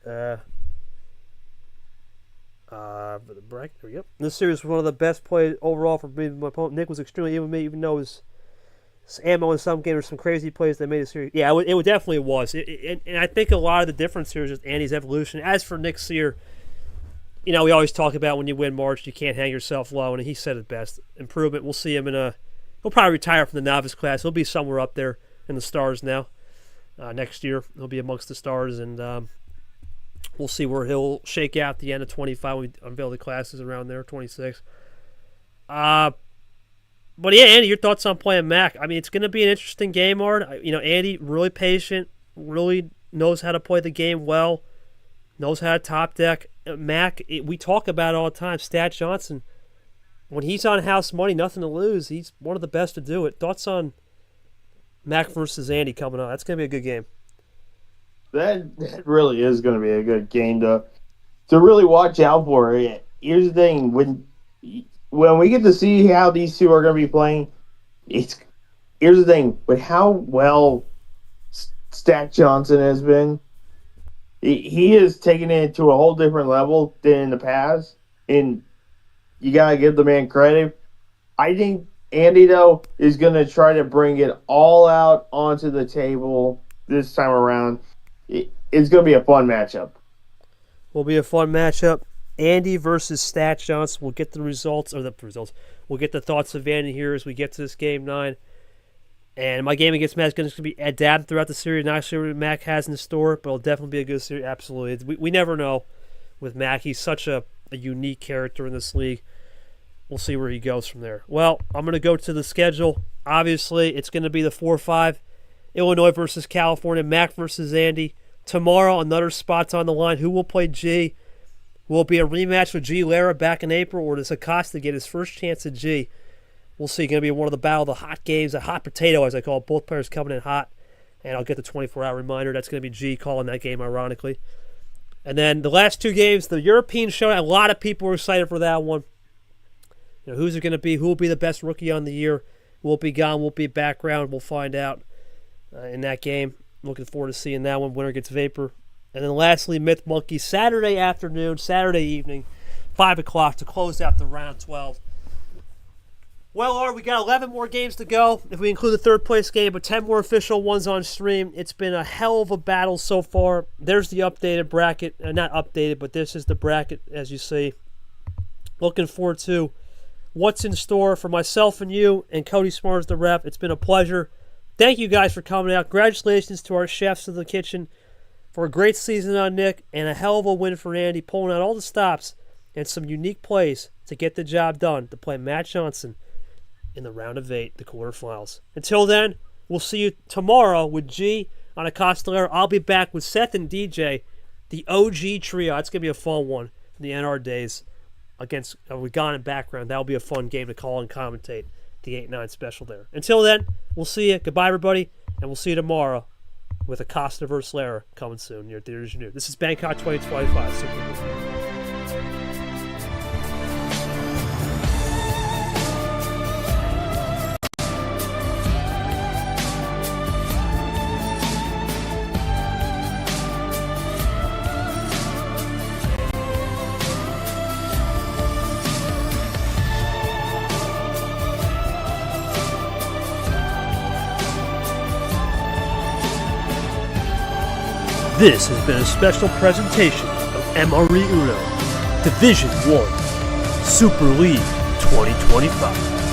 For the bracket, there we go. This series was one of the best plays overall for me. My opponent Nick was extremely even with me, even though his ammo in some games, some crazy plays that made the series. Yeah, it definitely was. And I think a lot of the difference here is just Andy's evolution. As for Nick Sear, we always talk about when you win March, you can't hang yourself low, and he said it best. Improvement. We'll see him he'll probably retire from the novice class. He'll be somewhere up there in the stars now. Next year, he'll be amongst the stars, and we'll see where he'll shake out at the end of 25 when we unveil the classes around there, 26. But yeah, Andy, your thoughts on playing Mac? I mean, it's going to be an interesting game, Art. Andy, really patient, really knows how to play the game well, knows how to top deck. Mac, we talk about it all the time. Stat Johnson, when he's on house money, nothing to lose. He's one of the best to do it. Thoughts on Mac versus Andy coming on? That's going to be a good game. That really is going to be a good game to really watch out for. Here's the thing: when we get to see how these two are going to be playing, here's the thing: with how well Stat Johnson has been, he has taken it to a whole different level than in the past, and you gotta give the man credit. I think Andy, though, is going to try to bring it all out onto the table this time around. It's going to be a fun matchup. Will be a fun matchup. Andy versus Stat Johnson. We'll get the results. We'll get the thoughts of Andy here as we get to this game 9. And my game against Mac is going to be adapted throughout the series. Not sure what Mac has in store, but it'll definitely be a good series. Absolutely. We never know with Mac. He's such a unique character in this league. We'll see where he goes from there. Well, I'm going to go to the schedule. Obviously, it's going to be the 4-5. Illinois versus California. Mac versus Andy. Tomorrow, another spot's on the line. Who will play G? Will it be a rematch with G. Lara back in April, or does Acosta get his first chance at G? We'll see. Going to be one of the battle of the hot games, a hot potato, as I call it. Both players coming in hot. And I'll get the 24-hour reminder. That's going to be G calling that game, ironically. And then the last two games, the European showdown. A lot of people are excited for that one. Who's it going to be? Who will be the best rookie on the year? Will it be Gone? Will it be background? We'll find out in that game. Looking forward to seeing that one. Winner gets Vapor. And then lastly, Myth Monkey, Saturday afternoon, Saturday evening, 5 o'clock to close out the round 12. Well, we got 11 more games to go if we include the third place game, but 10 more official ones on stream. It's been a hell of a battle so far. There's the updated bracket. Not updated, but this is the bracket, as you see. Looking forward to what's in store for myself and you and Cody Smart as the ref. It's been a pleasure. Thank you guys for coming out. Congratulations to our chefs in the kitchen for a great season on Nick and a hell of a win for Andy, pulling out all the stops and some unique plays to get the job done to play Matt Johnson in the round of 8, the quarterfinals. Until then, we'll see you tomorrow with G on Acosta Lara. I'll be back with Seth and DJ, the OG trio. It's going to be a fun one from the NR days against with Gone in background. That'll be a fun game to call and commentate. The 8-9 special there. Until then, we'll see you. Goodbye, everybody, and we'll see you tomorrow with Acosta vs. Lara coming soon. Your theaters new. This is Bangkok 2025. Super Bowl. This has been a special presentation of MRE Uno Division 1 Super League 2025.